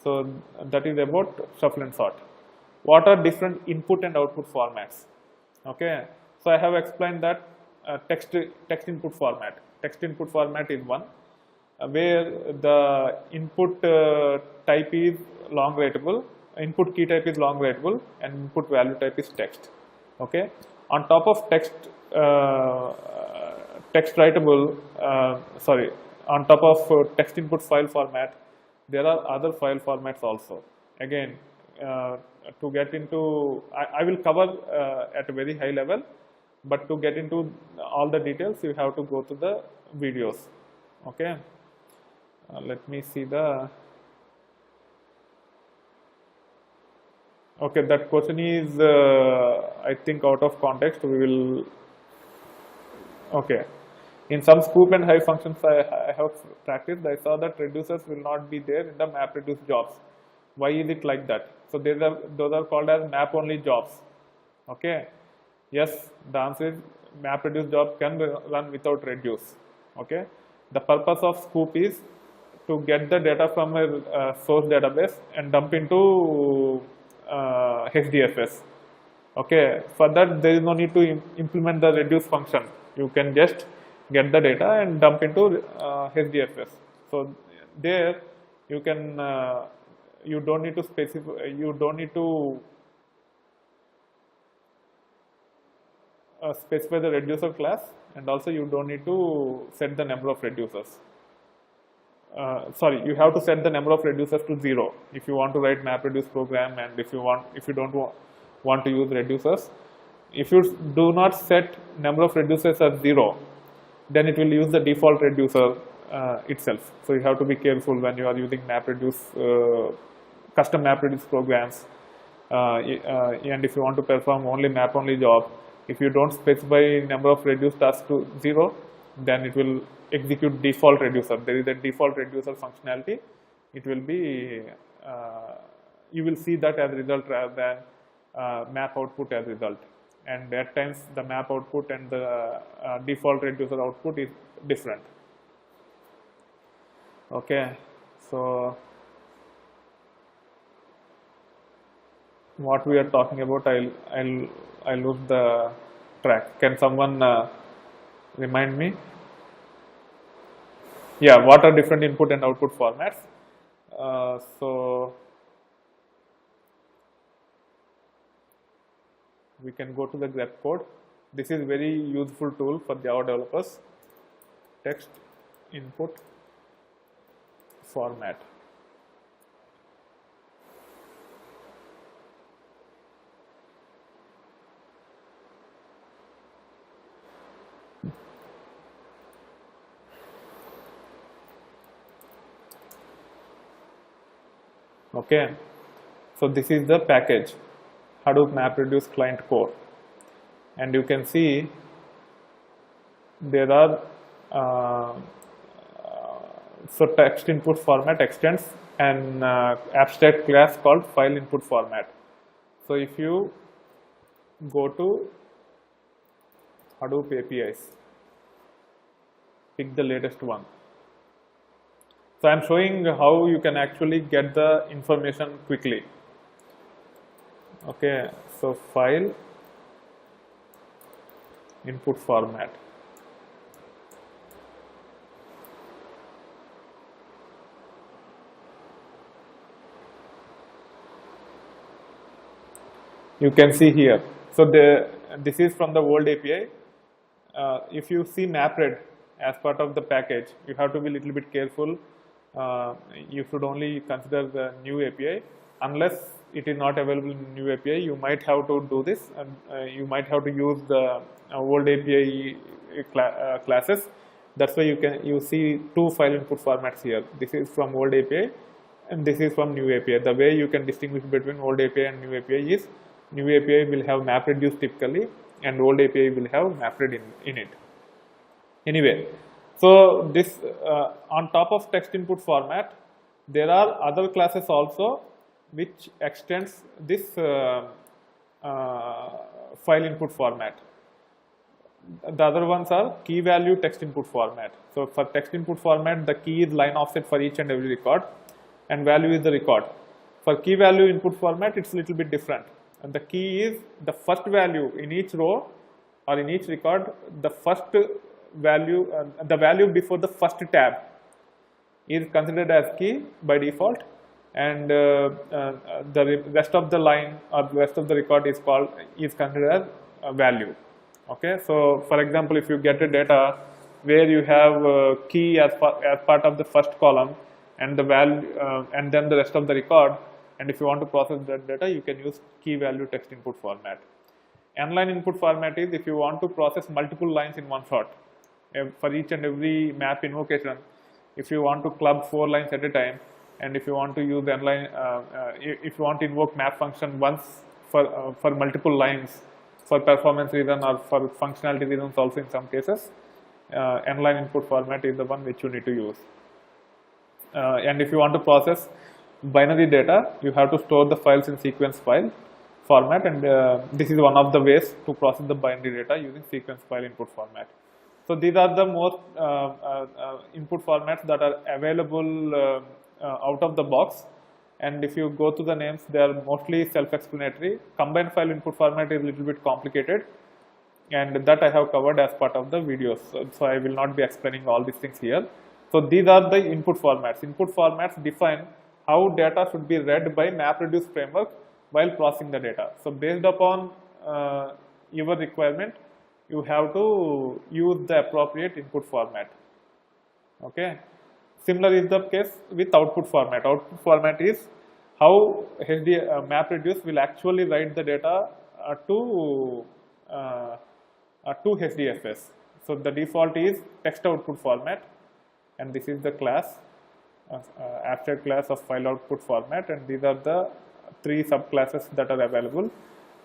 so that is about shuffle and sort. What are different input and output formats? Okay, so I have explained that text input format. Text input format is one where the input type is long writable, input key type is long writable, and input value type is text. Okay, on top of text writable, on top of text input file format, there are other file formats also. Again, to get into, I will cover at a very high level, but to get into all the details, you have to go to the videos. Okay, let me see the. Okay, that question is I think out of context. We will. Okay, in some scoop and hive functions I have practiced, I saw that reducers will not be there in the map reduce jobs. Why is it like that? So those are called as map only jobs. Okay, yes, the answer is map reduce job can run without reduce. Okay, the purpose of scoop is to get the data from a source database and dump into HDFS. Okay, for that there is no need to implement the reduce function. You can just get the data and dump into HDFS. So there you can you don't need to specify, you don't need to specify the reducer class, and also you don't need to set the number of reducers. Sorry, you have to set the number of reducers to 0 if you want to write map reduce program, and if you don't want to use reducers. If you do not set number of reducers as 0, then it will use the default reducer itself. So you have to be careful when you are using map reduce custom map reduce programs, and if you want to perform only map only job, if you don't specify number of reduce tasks to 0, then it will execute default reducer. There is a default reducer functionality. It will be you will see that as a result rather than map output as result, and at times the map output and the default reducer output is different. Okay, so what we are talking about, I'll lose the track. Can someone remind me? yeah, what are different input and output formats. So we can go to the grep code. This is very useful tool for Java developers. Text input format. Okay, so this is the package, Hadoop MapReduce client core, and you can see there are so text input format extends an abstract class called file input format. So if you go to Hadoop APIs, pick the latest one. So I am showing how you can actually get the information quickly. Okay, so file input format. You can see here. So this is from the old API. If you see MapRed as part of the package, you have to be a little bit careful. You should only consider the new API. Unless it is not available in new API, you might have to do this, and you might have to use the old API classes. That's why you see two file input formats here. This is from old API and this is from new API. The way you can distinguish between old API and new API is new API will have MapReduce typically and old API will have MapRed in it. Anyway, so this on top of text input format, there are other classes also which extends this file input format. The other ones are key value text input format. So for text input format, the key is line offset for each and every record and value is the record. For key value input format, it's a little bit different. And the key is the first value in each row or in each record, the first value, the value before the first tab is considered as key by default, and the rest of the line or the rest of the record is considered as a value. Okay, so for example, if you get a data where you have key as part of the first column and the value and then the rest of the record, and if you want to process that data, you can use key value text input format. N-line input format is if you want to process multiple lines in one shot. For each and every map invocation, if you want to club 4 lines at a time, and if you want to use N-line, if you want to invoke map function once for multiple lines for performance reason or for functionality reasons also in some cases, N-line input format is the one which you need to use. And if you want to process binary data, you have to store the files in sequence file format, and this is one of the ways to process the binary data using sequence file input format. So these are the most input formats that are available out of the box, and if you go to the names, they are mostly self-explanatory. Combined file input format is a little bit complicated, and that I have covered as part of the videos, so I will not be explaining all these things here. So these are the input formats. Input formats define how data should be read by MapReduce framework while processing the data. So based upon your requirement, you have to use the appropriate input format. Okay. Similar is the case with output format. Output format is how MapReduce will actually write the data to HDFS. So the default is text output format, and this is the class, abstract class of file output format, and these are the 3 subclasses that are available.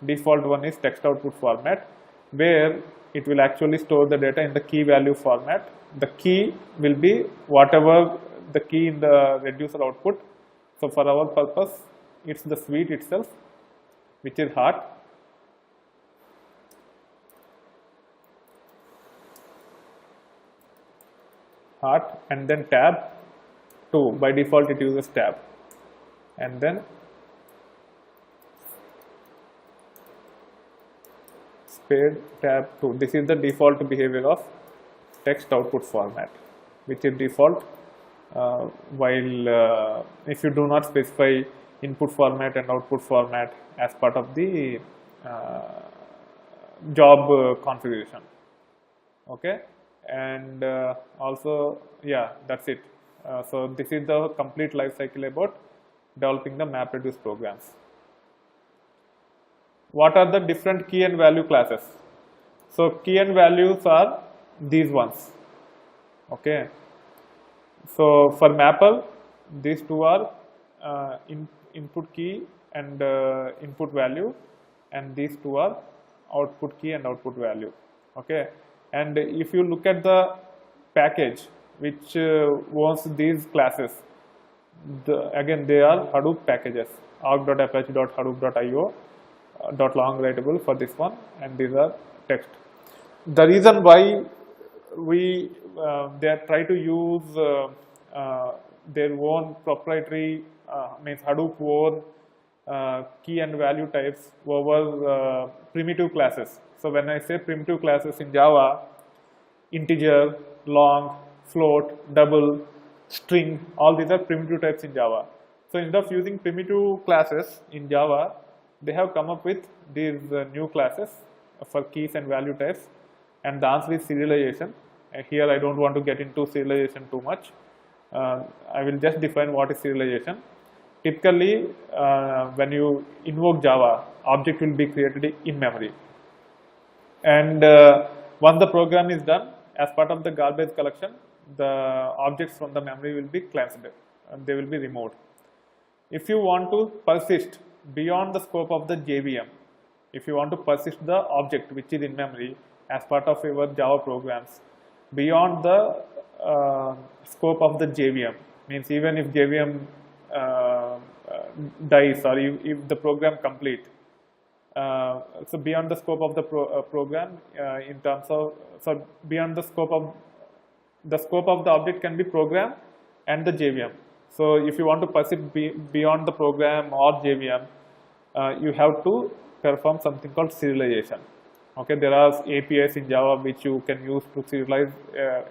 Default one is text output format, where it will actually store the data in the key value format. The key will be whatever the key in the reducer output. So for our purpose, it's the suite itself, which is heart. Heart, and then tab 2. By default, it uses tab, and then spade tab 2. This is the default behavior of text output format. which is default, while if you do not specify input format and output format as part of the job configuration. Okay, and also, yeah, that's it. So this is the complete life cycle about developing the MapReduce programs. What are the different key and value classes? So key and values are these ones. Okay, so for Maple, these two are input key and input value, and these two are output key and output value. Okay, and if you look at the package which owns these classes, again they are Hadoop packages, arg.apache.hadoop.io, .long writable for this one, and these are text. The reason why we they try to use their own proprietary means Hadoop own key and value types over primitive classes. So when I say primitive classes in Java, integer, long, float, double, string, all these are primitive types in Java. So instead of using primitive classes in Java, they have come up with these new classes for keys and value types, and the answer is serialization. Here I don't want to get into serialization too much. I will just define what is serialization. Typically, when you invoke Java, object will be created in memory, and once the program is done, as part of the garbage collection, the objects from the memory will be cleansed and they will be removed. If you want to persist beyond the scope of the JVM, if you want to persist the object which is in memory as part of your Java programs beyond the scope of the JVM, means even if JVM dies or if the program complete, so beyond the scope of the program in terms of, so beyond the scope of the object can be program and the JVM. So if you want to persist beyond the program or JVM, you have to perform something called serialization. Okay, there are APIs in Java which you can use to serialize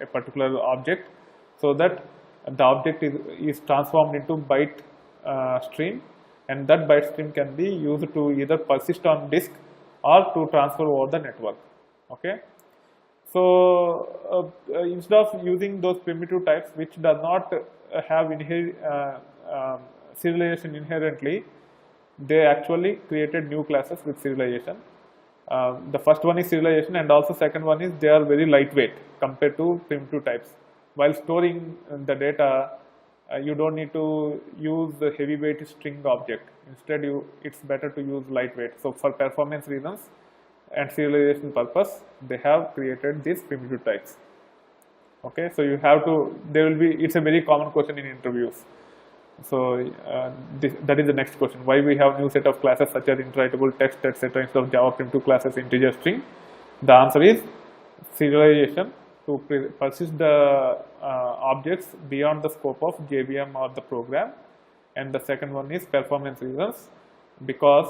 a particular object, so that the object is transformed into byte stream, and that byte stream can be used to either persist on disk or to transfer over the network. Okay, so instead of using those primitive types which does not have serialization inherently, they actually created new classes with serialization. The first one is serialization, and also second one is they are very lightweight compared to primitive types. While storing the data, you don't need to use the heavyweight string object. Instead, it's better to use lightweight. So for performance reasons and serialization purpose, they have created these primitive types. Okay, so you have to, it's a very common question in interviews. So that is the next question. Why we have new set of classes such as interwritable, text, etc. instead of Java primitive classes, integer, string? The answer is serialization, to persist the objects beyond the scope of JVM or the program. And the second one is performance reasons, because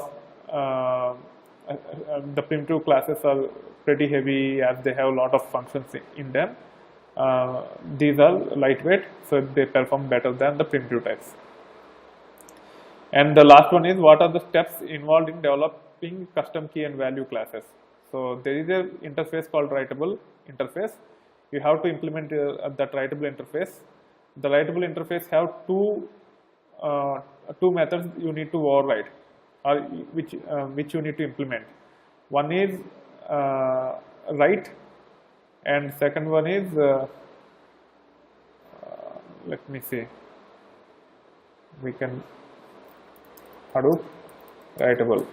the primitive classes are pretty heavy as they have a lot of functions in them. These are lightweight, so they perform better than the primitive types. And the last one is, what are the steps involved in developing custom key and value classes? So there is an interface called writable interface. You have to implement that writable interface. The writable interface have two methods you need to override, or which you need to implement. One is write, and second one is let me see, we can Hadoop writable.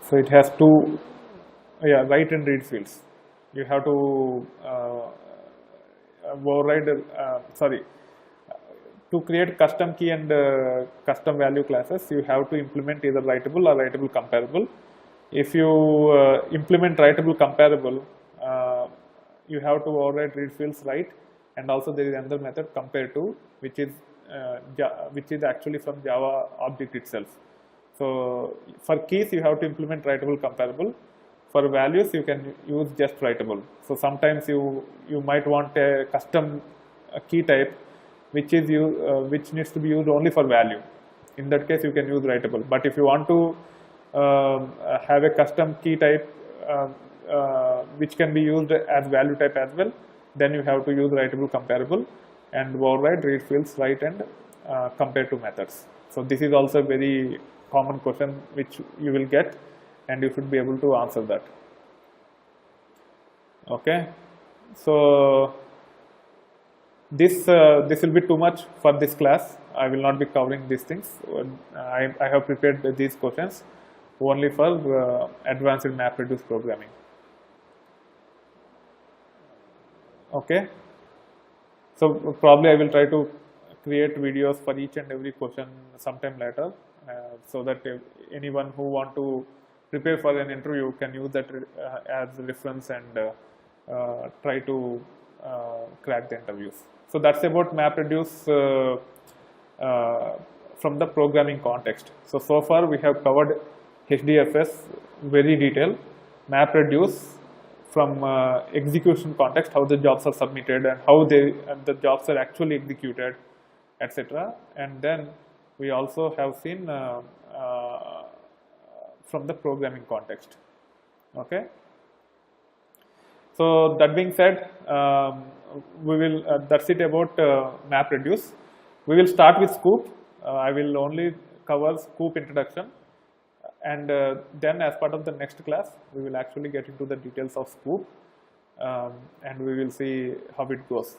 So it has two write and read fields. You have to override to create custom key and custom value classes, you have to implement either writable or writable comparable. If you implement writable comparable, you have to override read fields write, and also there is another method compare to, which is actually from Java object itself. So for keys you have to implement writable comparable. For values, you can use just writable. So sometimes you might want a custom key type which needs to be used only for value. In that case, you can use writable. But if you want to have a custom key type which can be used as value type as well, then you have to use writable comparable and override read fields write and compare to methods. So this is also a very common question which you will get, and you should be able to answer that. Okay, so this will be too much for this class. I will not be covering these things. I have prepared these questions only for advanced MapReduce programming. Okay, so probably I will try to create videos for each and every question sometime later, so that anyone who want to prepare for an interview can use that as reference and try to crack the interviews. So that's about MapReduce from the programming context. So far we have covered HDFS very detailed, MapReduce from execution context, how the jobs are submitted and how the jobs are actually executed, etc. And then we also have seen from the programming context. Okay. So that being said, we will that's it about MapReduce. We will start with Scoop. I will only cover Scoop introduction, and then as part of the next class we will actually get into the details of Scoop, and we will see how it goes.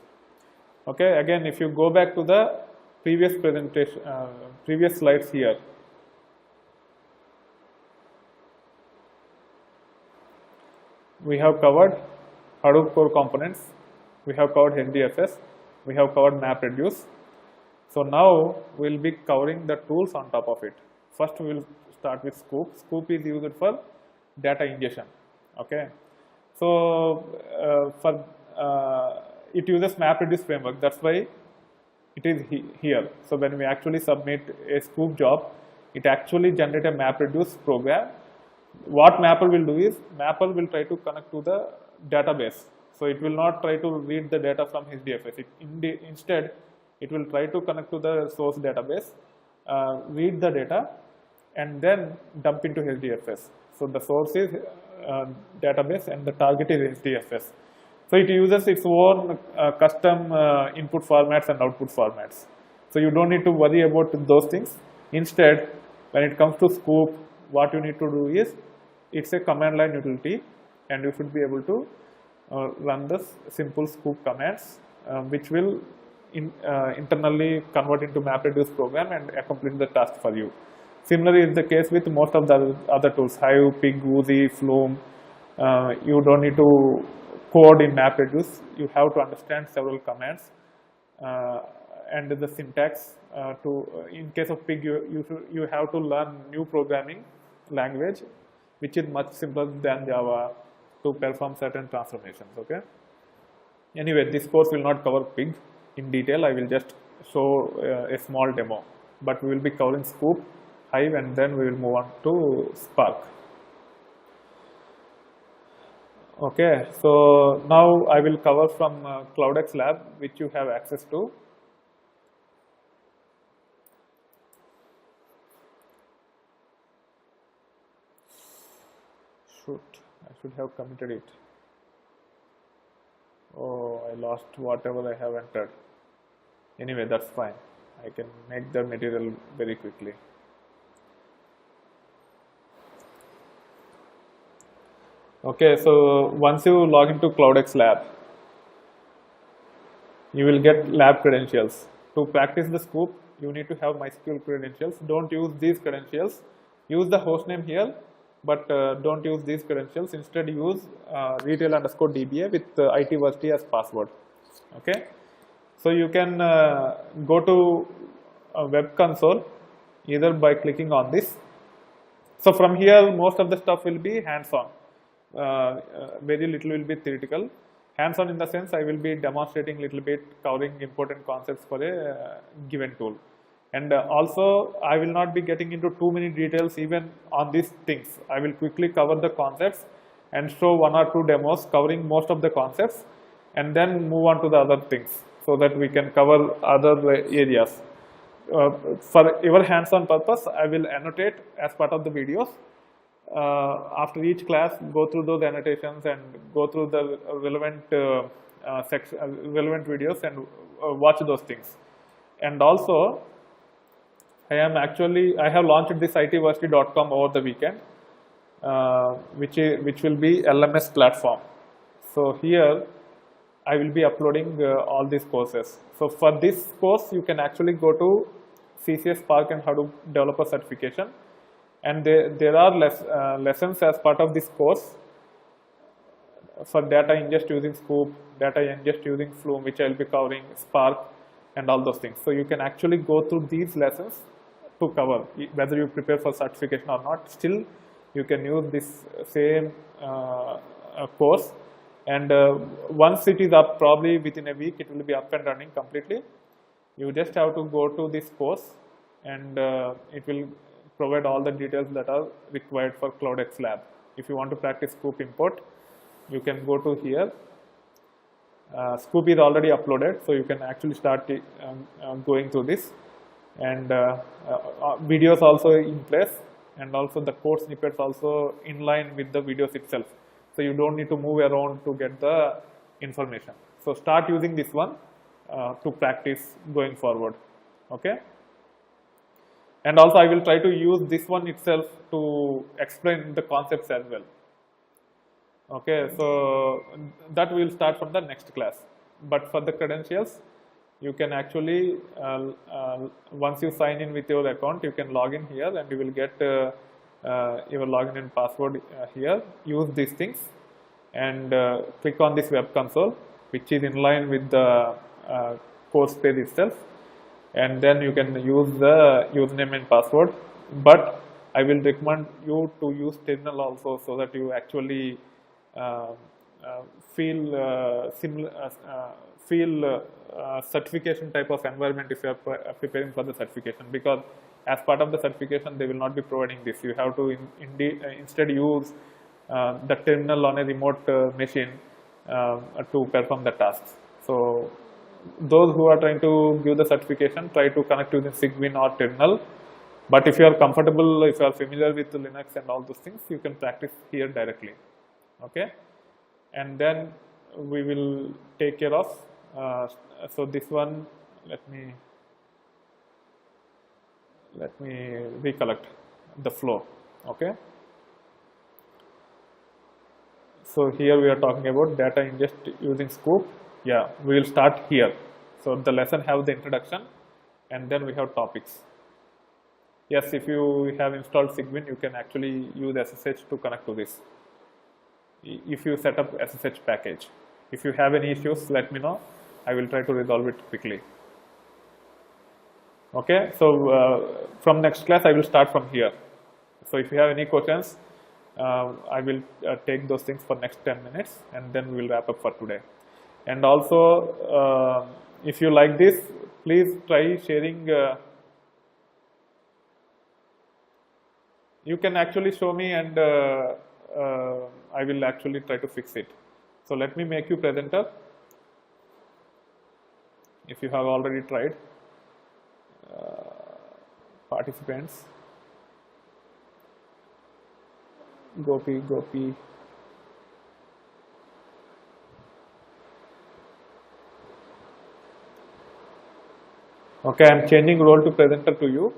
Okay, again, if you go back to the previous presentation, previous slides here, we have covered Hadoop core components, we have covered HDFS, we have covered MapReduce. So now we will be covering the tools on top of it. First we will start with Scoop. Scoop is used for data ingestion. Okay, so it uses MapReduce framework. That's why it is here. So when we actually submit a Scoop job, it actually generates a MapReduce program. What Mapper will do is, Mapper will try to connect to the database. So it will not try to read the data from HDFS. Instead, it will try to connect to the source database, read the data, and then dump into HDFS. So the source is database and the target is HDFS. So it uses its own custom input formats and output formats. So you don't need to worry about those things. Instead, when it comes to Scoop, what you need to do is, it's a command line utility, and you should be able to run the simple Scoop commands, which will internally convert into MapReduce program and accomplish the task for you. Similarly is the case with most of the other tools, Hive, Pig, Oozie, Flume. You don't need to code in MapReduce. You have to understand several commands and the syntax. In case of Pig, you have to learn new programming language, which is much simpler than Java, to perform certain transformations. Okay. Anyway, this course will not cover Pig in detail. I will just show a small demo, but we will be covering Scoop, Hive, and then we will move on to Spark. Okay, so now I will cover from CloudX Lab, which you have access to. I should have committed it. Oh, I lost whatever I have entered. Anyway, that's fine. I can make the material very quickly. Okay, so once you log into CloudX Lab, you will get lab credentials. To practice the Scoop, you need to have MySQL credentials. Don't use these credentials. Use the hostname here, but don't use these credentials. Instead, use retail_DBA with ITversity as password. Okay, so you can go to a web console either by clicking on this. So from here, most of the stuff will be hands-on. Very little will be theoretical. Hands-on in the sense, I will be demonstrating little bit, covering important concepts for a given tool. And also, I will not be getting into too many details even on these things. I will quickly cover the concepts and show one or two demos covering most of the concepts, and then move on to the other things so that we can cover other areas. For your hands-on purpose, I will annotate as part of the videos. After each class, go through those annotations and go through the relevant relevant videos and watch those things. And also, I have launched this itversity.com over the weekend, which will be LMS platform. So here I will be uploading all these courses. So for this course, you can actually go to CCS Spark and Hadoop Developer Certification, and there are lessons as part of this course for data ingest using Scoop, data ingest using Flume, which I will be covering, Spark, and all those things. So you can actually go through these lessons to cover, whether you prepare for certification or not. Still, you can use this same course, and once it is up, probably within a week, it will be up and running completely. You just have to go to this course, and it will provide all the details that are required for CloudX Lab. If you want to practice Scoop import, you can go to here. Scoop is already uploaded, so you can actually start going through this, and videos also in place, and also the code snippets also in line with the videos itself. So you don't need to move around to get the information. So start using this one to practice going forward. Okay. And also I will try to use this one itself to explain the concepts as well. Okay, so that we will start from the next class. But for the credentials, you can actually, once you sign in with your account, you can log in here and you will get your login and password here. Use these things and click on this web console, which is in line with the course page itself. And then you can use the username and password, but I will recommend you to use terminal also, so that you actually feel certification type of environment if you are preparing for the certification, because as part of the certification they will not be providing this. You have to instead use the terminal on a remote machine to perform the tasks. So those who are trying to give the certification, try to connect using Cygwin or terminal. But if you are comfortable, if you are familiar with Linux and all those things, you can practice here directly. Okay, and then we will take care of. So this one, let me recollect the flow. Okay. So here we are talking about data ingest using Scoop. Yeah, we will start here. So the lesson have the introduction, and then we have topics. Yes, if you have installed Cygwin, you can actually use SSH to connect to this. If you set up SSH package. If you have any issues, let me know. I will try to resolve it quickly. Okay, so from next class, I will start from here. So if you have any questions, I will take those things for next 10 minutes, and then we will wrap up for today. And also, if you like this, please try sharing. You can actually show me, and I will actually try to fix it. So let me make you presenter. If you have already tried, participants, Gopi. Okay, I am changing role to presenter to you.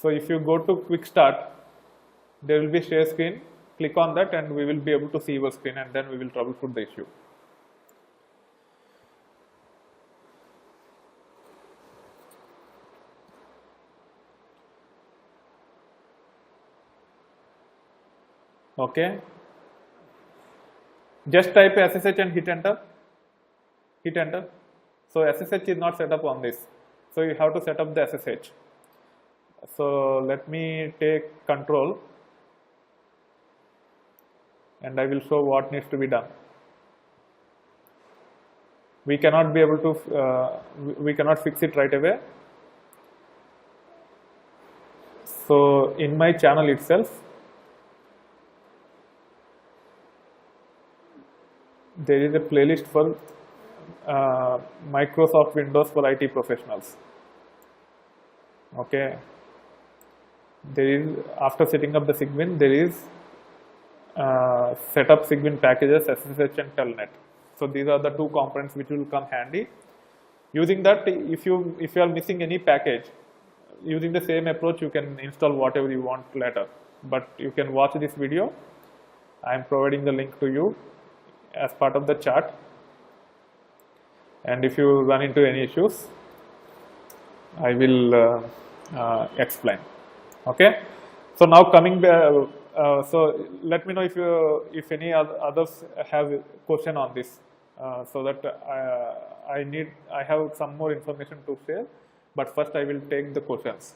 So if you go to quick start, there will be share screen. Click on that and we will be able to see your screen, and then we will troubleshoot the issue. Okay. Just type SSH and hit enter. Hit enter. So SSH is not set up on this. So you have to set up the SSH. So let me take control, and I will show what needs to be done. We cannot be able to, we cannot fix it right away. So in my channel itself, there is a playlist for Microsoft Windows for IT professionals. Okay, there is, after setting up the Cygwin, there is set up Cygwin packages, SSH and Telnet. So these are the two components which will come handy. Using that, if you are missing any package, using the same approach, you can install whatever you want later. But you can watch this video. I am providing the link to you as part of the chat. And if you run into any issues, I will explain. Okay. So now coming back, so let me know if any others have a question on this, so that I have some more information to share. But first, I will take the questions.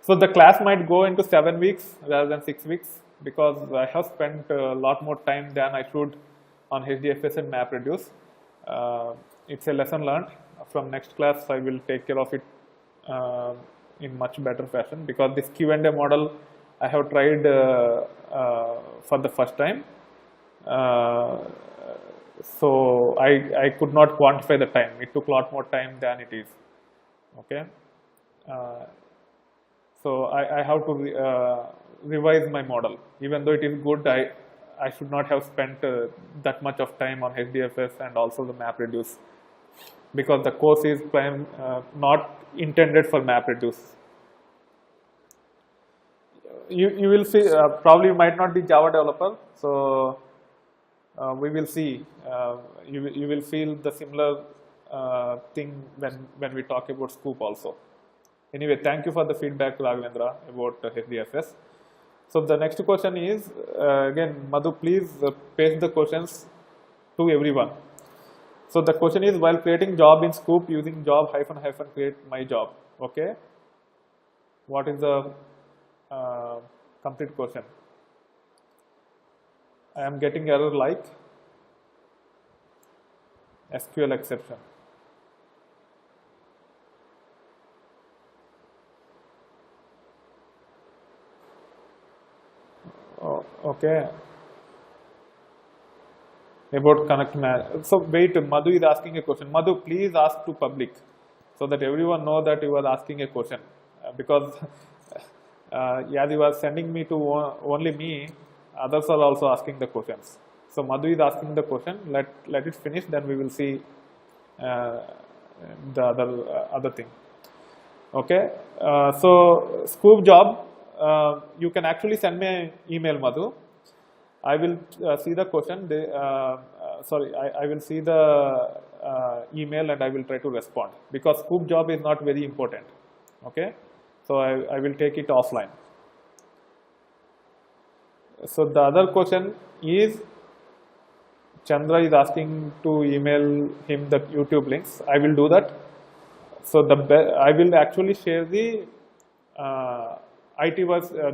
So the class might go into 7 weeks rather than 6 weeks, because I have spent a lot more time than I should on HDFS and MapReduce. It's a lesson learned. From next class, I will take care of it in much better fashion, because this Q&A model I have tried for the first time. So I could not quantify the time. It took a lot more time than it is. Okay. So I have to revise my model. Even though it is good, I should not have spent that much of time on HDFS and also the MapReduce, because the course is not intended for MapReduce. You will see, probably you might not be Java developer, so we will see. You will feel the similar thing when we talk about Scoop also. Anyway, thank you for the feedback, Raghavendra, about HDFS. So the next question is, again, Madhu, please paste the questions to everyone. So the question is, while creating job in Scoop using job -- create my job. Okay. What is the complete question? I am getting error like SQL exception. Oh, okay. About connect man. So wait, Madhu is asking a question. Madhu, please ask to public, so that everyone know that you are asking a question. Because as you are sending me to only me, others are also asking the questions. So Madhu is asking the question. Let it finish, then we will see the other thing. Okay. So Scoop job. You can actually send me an email, Madhu. I will see the question. I will see the email and I will try to respond, because Scoop job is not very important. Okay, so I will take it offline. So the other question is, Chandra is asking to email him the YouTube links. I will do that. So I will actually share the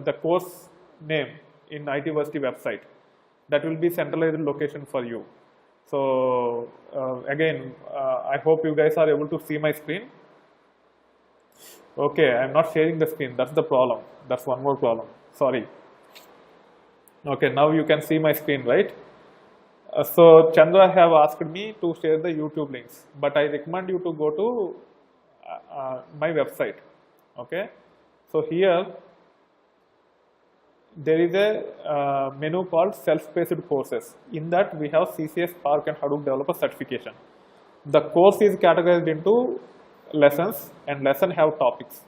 the course name in ITversity website. That will be centralized location for you. So again, I hope you guys are able to see my screen. Okay, I am not sharing the screen. That's the problem. That's one more problem. Sorry. Okay, now you can see my screen, right? So Chandra have asked me to share the YouTube links, but I recommend you to go to my website. Okay, so here there is a menu called self-paced courses. In that we have CCS, Spark and Hadoop developer certification. The course is categorized into lessons, and lesson have topics.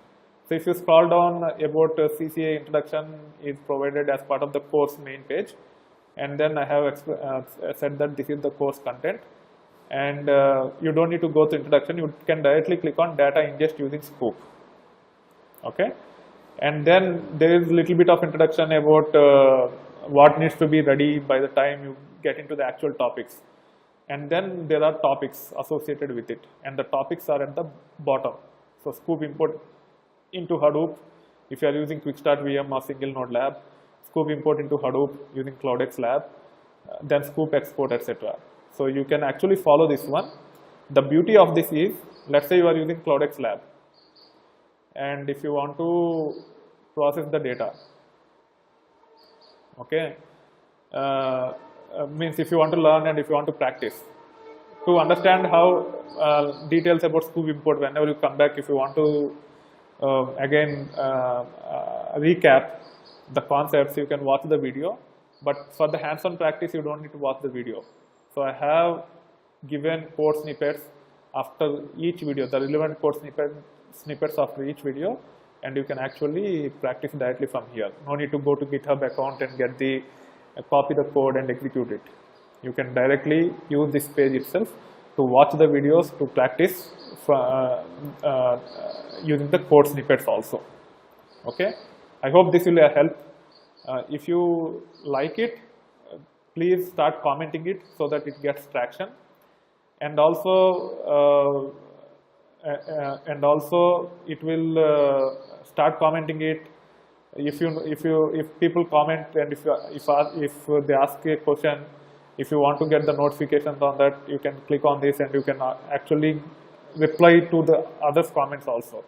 So if you scroll down, about CCA introduction is provided as part of the course main page, and then I have said that this is the course content, and you don't need to go to introduction. You can directly click on data ingest using Scoop. Okay. And then there is a little bit of introduction about what needs to be ready by the time you get into the actual topics. And then there are topics associated with it, and the topics are at the bottom. So Scoop import into Hadoop if you are using Quickstart VM or Single Node Lab, Scoop import into Hadoop using CloudX Lab, then Scoop export, etc. So you can actually follow this one. The beauty of this is, let's say you are using CloudX Lab, and if you want to process the data, okay, means if you want to learn and if you want to practice, to understand how details about scoop import, whenever you come back, if you want to again recap the concepts, you can watch the video, but for the hands-on practice you don't need to watch the video. So I have given code snippets after each video, the relevant code snippets after each video, and you can actually practice directly from here. No need to go to GitHub account and get the copy the code and execute it. You can directly use this page itself to watch the videos, to practice using the code snippets also. Okay, I hope this will help. If you like it, please start commenting it so that it gets traction, and also it will start commenting it. If people comment, and if they ask a question, if you want to get the notifications on that, you can click on this and you can actually reply to the others' comments also.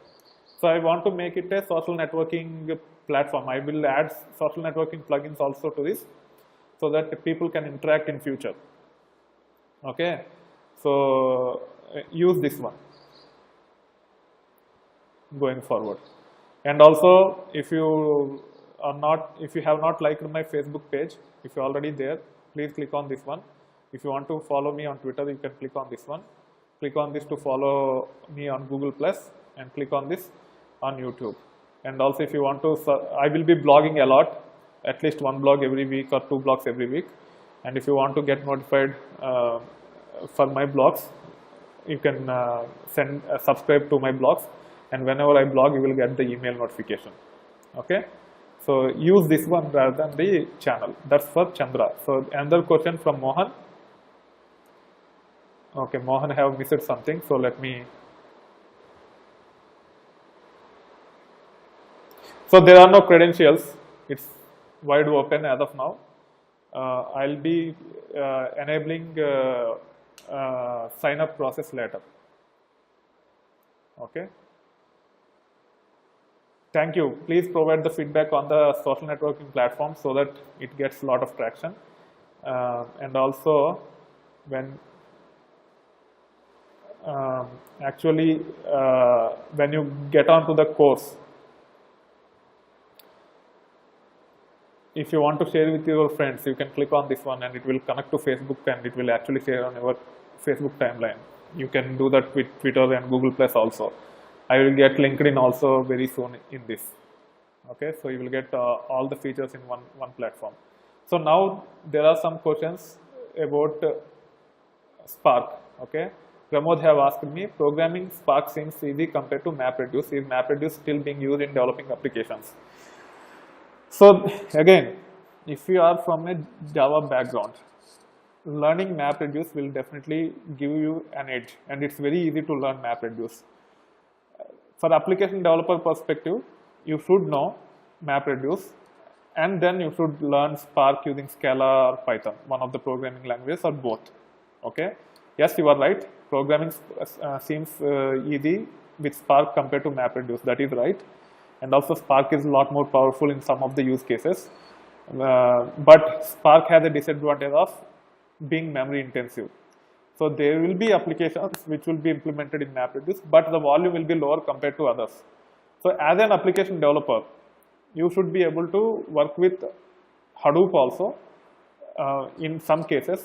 So I want to make it a social networking platform. I will add social networking plugins also to this, so that people can interact in future. Okay, so use this one going forward. And also, if you have not liked my Facebook page, if you're already there, please click on this one. If you want to follow me on Twitter, you can click on this one. Click on this to follow me on Google+, and click on this on YouTube. And also, if you want to, I will be blogging a lot, at least one blog every week or 2 blogs every week. And if you want to get notified for my blogs, you can subscribe to my blogs, and whenever I blog, you will get the email notification. Okay, so use this one rather than the channel. That's for Chandra. So another question from Mohan. Okay, Mohan have missed something, so let me. So there are no credentials. It's wide open as of now. I'll be enabling sign up process later. Okay. Thank you. Please provide the feedback on the social networking platform so that it gets a lot of traction. And also, when when you get onto the course, if you want to share with your friends, you can click on this one and it will connect to Facebook, and it will actually share on your Facebook timeline. You can do that with Twitter and Google Plus also. I will get LinkedIn also very soon in this. Okay, so you will get all the features in one platform. So now there are some questions about Spark. Okay, Pramod have asked me, programming Spark seems easy compared to MapReduce. Is MapReduce still being used in developing applications? So again, if you are from a Java background, learning MapReduce will definitely give you an edge, and it's very easy to learn MapReduce. For application developer perspective, you should know MapReduce, and then you should learn Spark using Scala or Python, one of the programming languages, or both. Okay. Yes, you are right. Programming seems easy with Spark compared to MapReduce. That is right. And also Spark is a lot more powerful in some of the use cases. But Spark has a disadvantage of being memory intensive. So there will be applications which will be implemented in MapReduce, but the volume will be lower compared to others. So as an application developer, you should be able to work with Hadoop also in some cases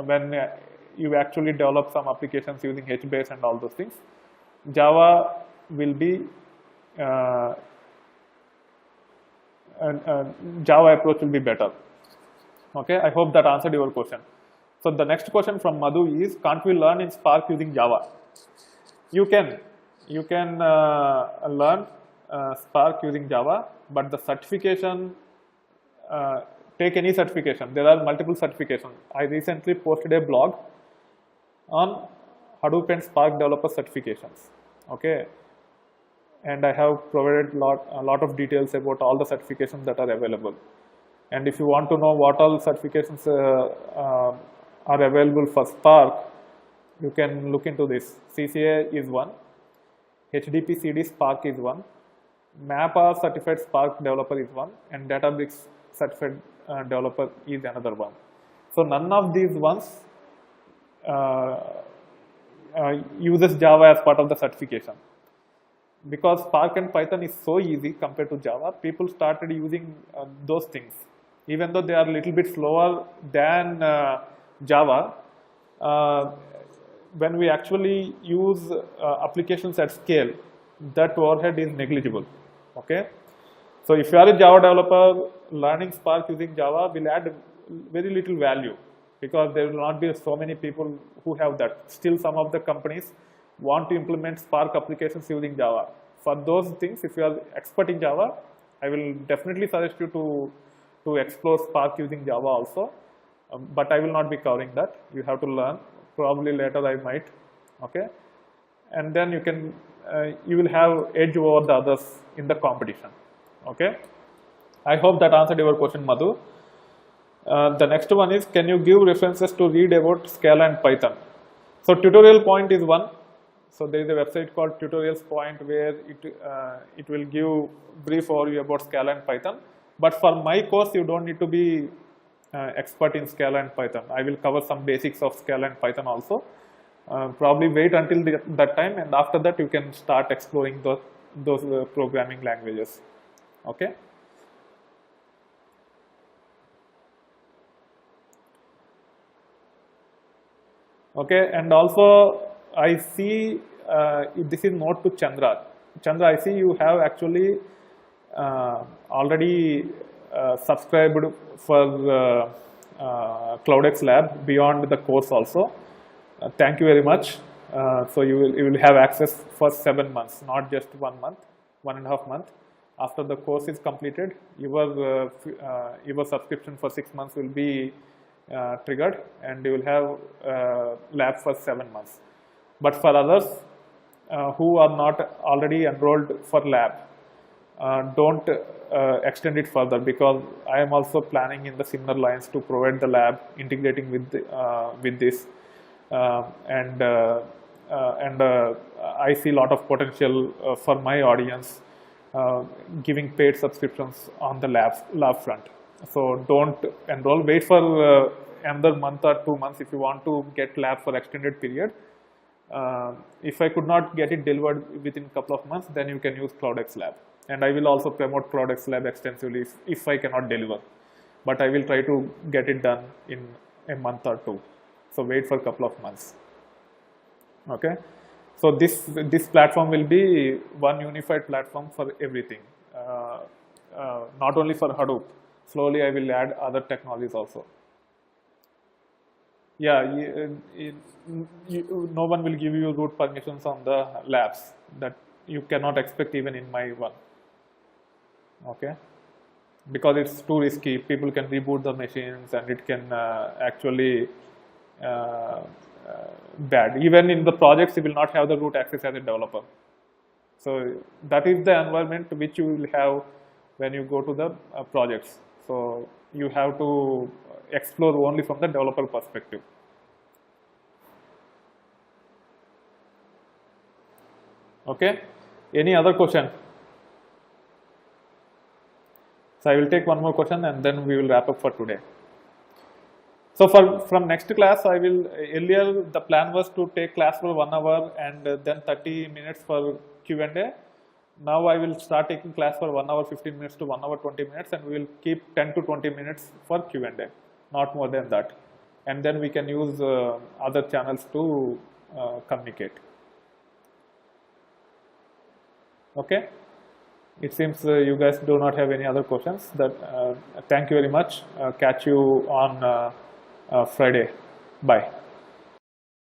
when you actually develop some applications using HBase and all those things. Java will be Java approach will be better. Okay, I hope that answered your question. So the next question from Madhu is, can't we learn in Spark using Java? You can learn Spark using Java, but the certification, take any certification. There are multiple certifications. I recently posted a blog on Hadoop and Spark developer certifications. Okay, and I have provided a lot of details about all the certifications that are available. And if you want to know what all certifications are available for Spark, you can look into this. CCA is one, HDP CD Spark is one, MapR certified Spark developer is one, and Databricks certified developer is another one. So none of these ones uses Java as part of the certification. Because Spark and Python is so easy compared to Java, people started using those things. Even though they are a little bit slower than Java, when we actually use applications at scale, that overhead is negligible. Okay, so if you are a Java developer, learning Spark using Java will add very little value, because there will not be so many people who have that. Still, some of the companies want to implement Spark applications using Java. For those things, if you are expert in Java, I will definitely suggest you to explore Spark using Java also. But I will not be covering that. You have to learn. Probably later I might. Okay, and then you can you will have edge over the others in the competition. Okay, I hope that answered your question, Madhu. The next one is, can you give references to read about Scala and Python? So Tutorial Point is one. So there is a website called Tutorials Point where it will give brief overview about Scala and Python. But for my course, you don't need to be expert in Scala and Python. I will cover some basics of Scala and Python also. Probably wait until that time, and after that you can start exploring those programming languages. Okay. Okay, and also I see this is note to Chandra. Chandra, I see you have actually already subscribed for CloudX Lab beyond the course also. Thank you very much. So you will have access for 7 months, not just 1 month, 1.5 months. After the course is completed, your subscription for 6 months will be triggered, and you will have lab for 7 months. But for others who are not already enrolled for lab, don't extend it further, because I am also planning in the similar lines to provide the lab integrating with this, and I see a lot of potential for my audience giving paid subscriptions on the lab front. So don't enroll, wait for another month or 2 months if you want to get lab for extended period. If I could not get it delivered within a couple of months, then you can use CloudX Lab. And I will also promote CloudX Lab extensively if I cannot deliver. But I will try to get it done in a month or 2. So wait for a couple of months. Okay. So this platform will be one unified platform for everything, not only for Hadoop. Slowly I will add other technologies also. Yeah, no one will give you root permissions on the labs, that you cannot expect even in my one. Okay, because it's too risky. People can reboot the machines, and it can actually bad. Even in the projects, you will not have the root access as a developer. So that is the environment which you will have when you go to the projects. So you have to explore only from the developer perspective. Okay, any other question? So I will take one more question and then we will wrap up for today. So from next class, I will, earlier the plan was to take class for 1 hour and then 30 minutes for Q&A. Now I will start taking class for 1 hour 15 minutes to 1 hour 20 minutes, and we will keep 10 to 20 minutes for Q&A, not more than that. And then we can use other channels to communicate. Okay. It seems you guys do not have any other questions. Thank you very much. Catch you on Friday. Bye.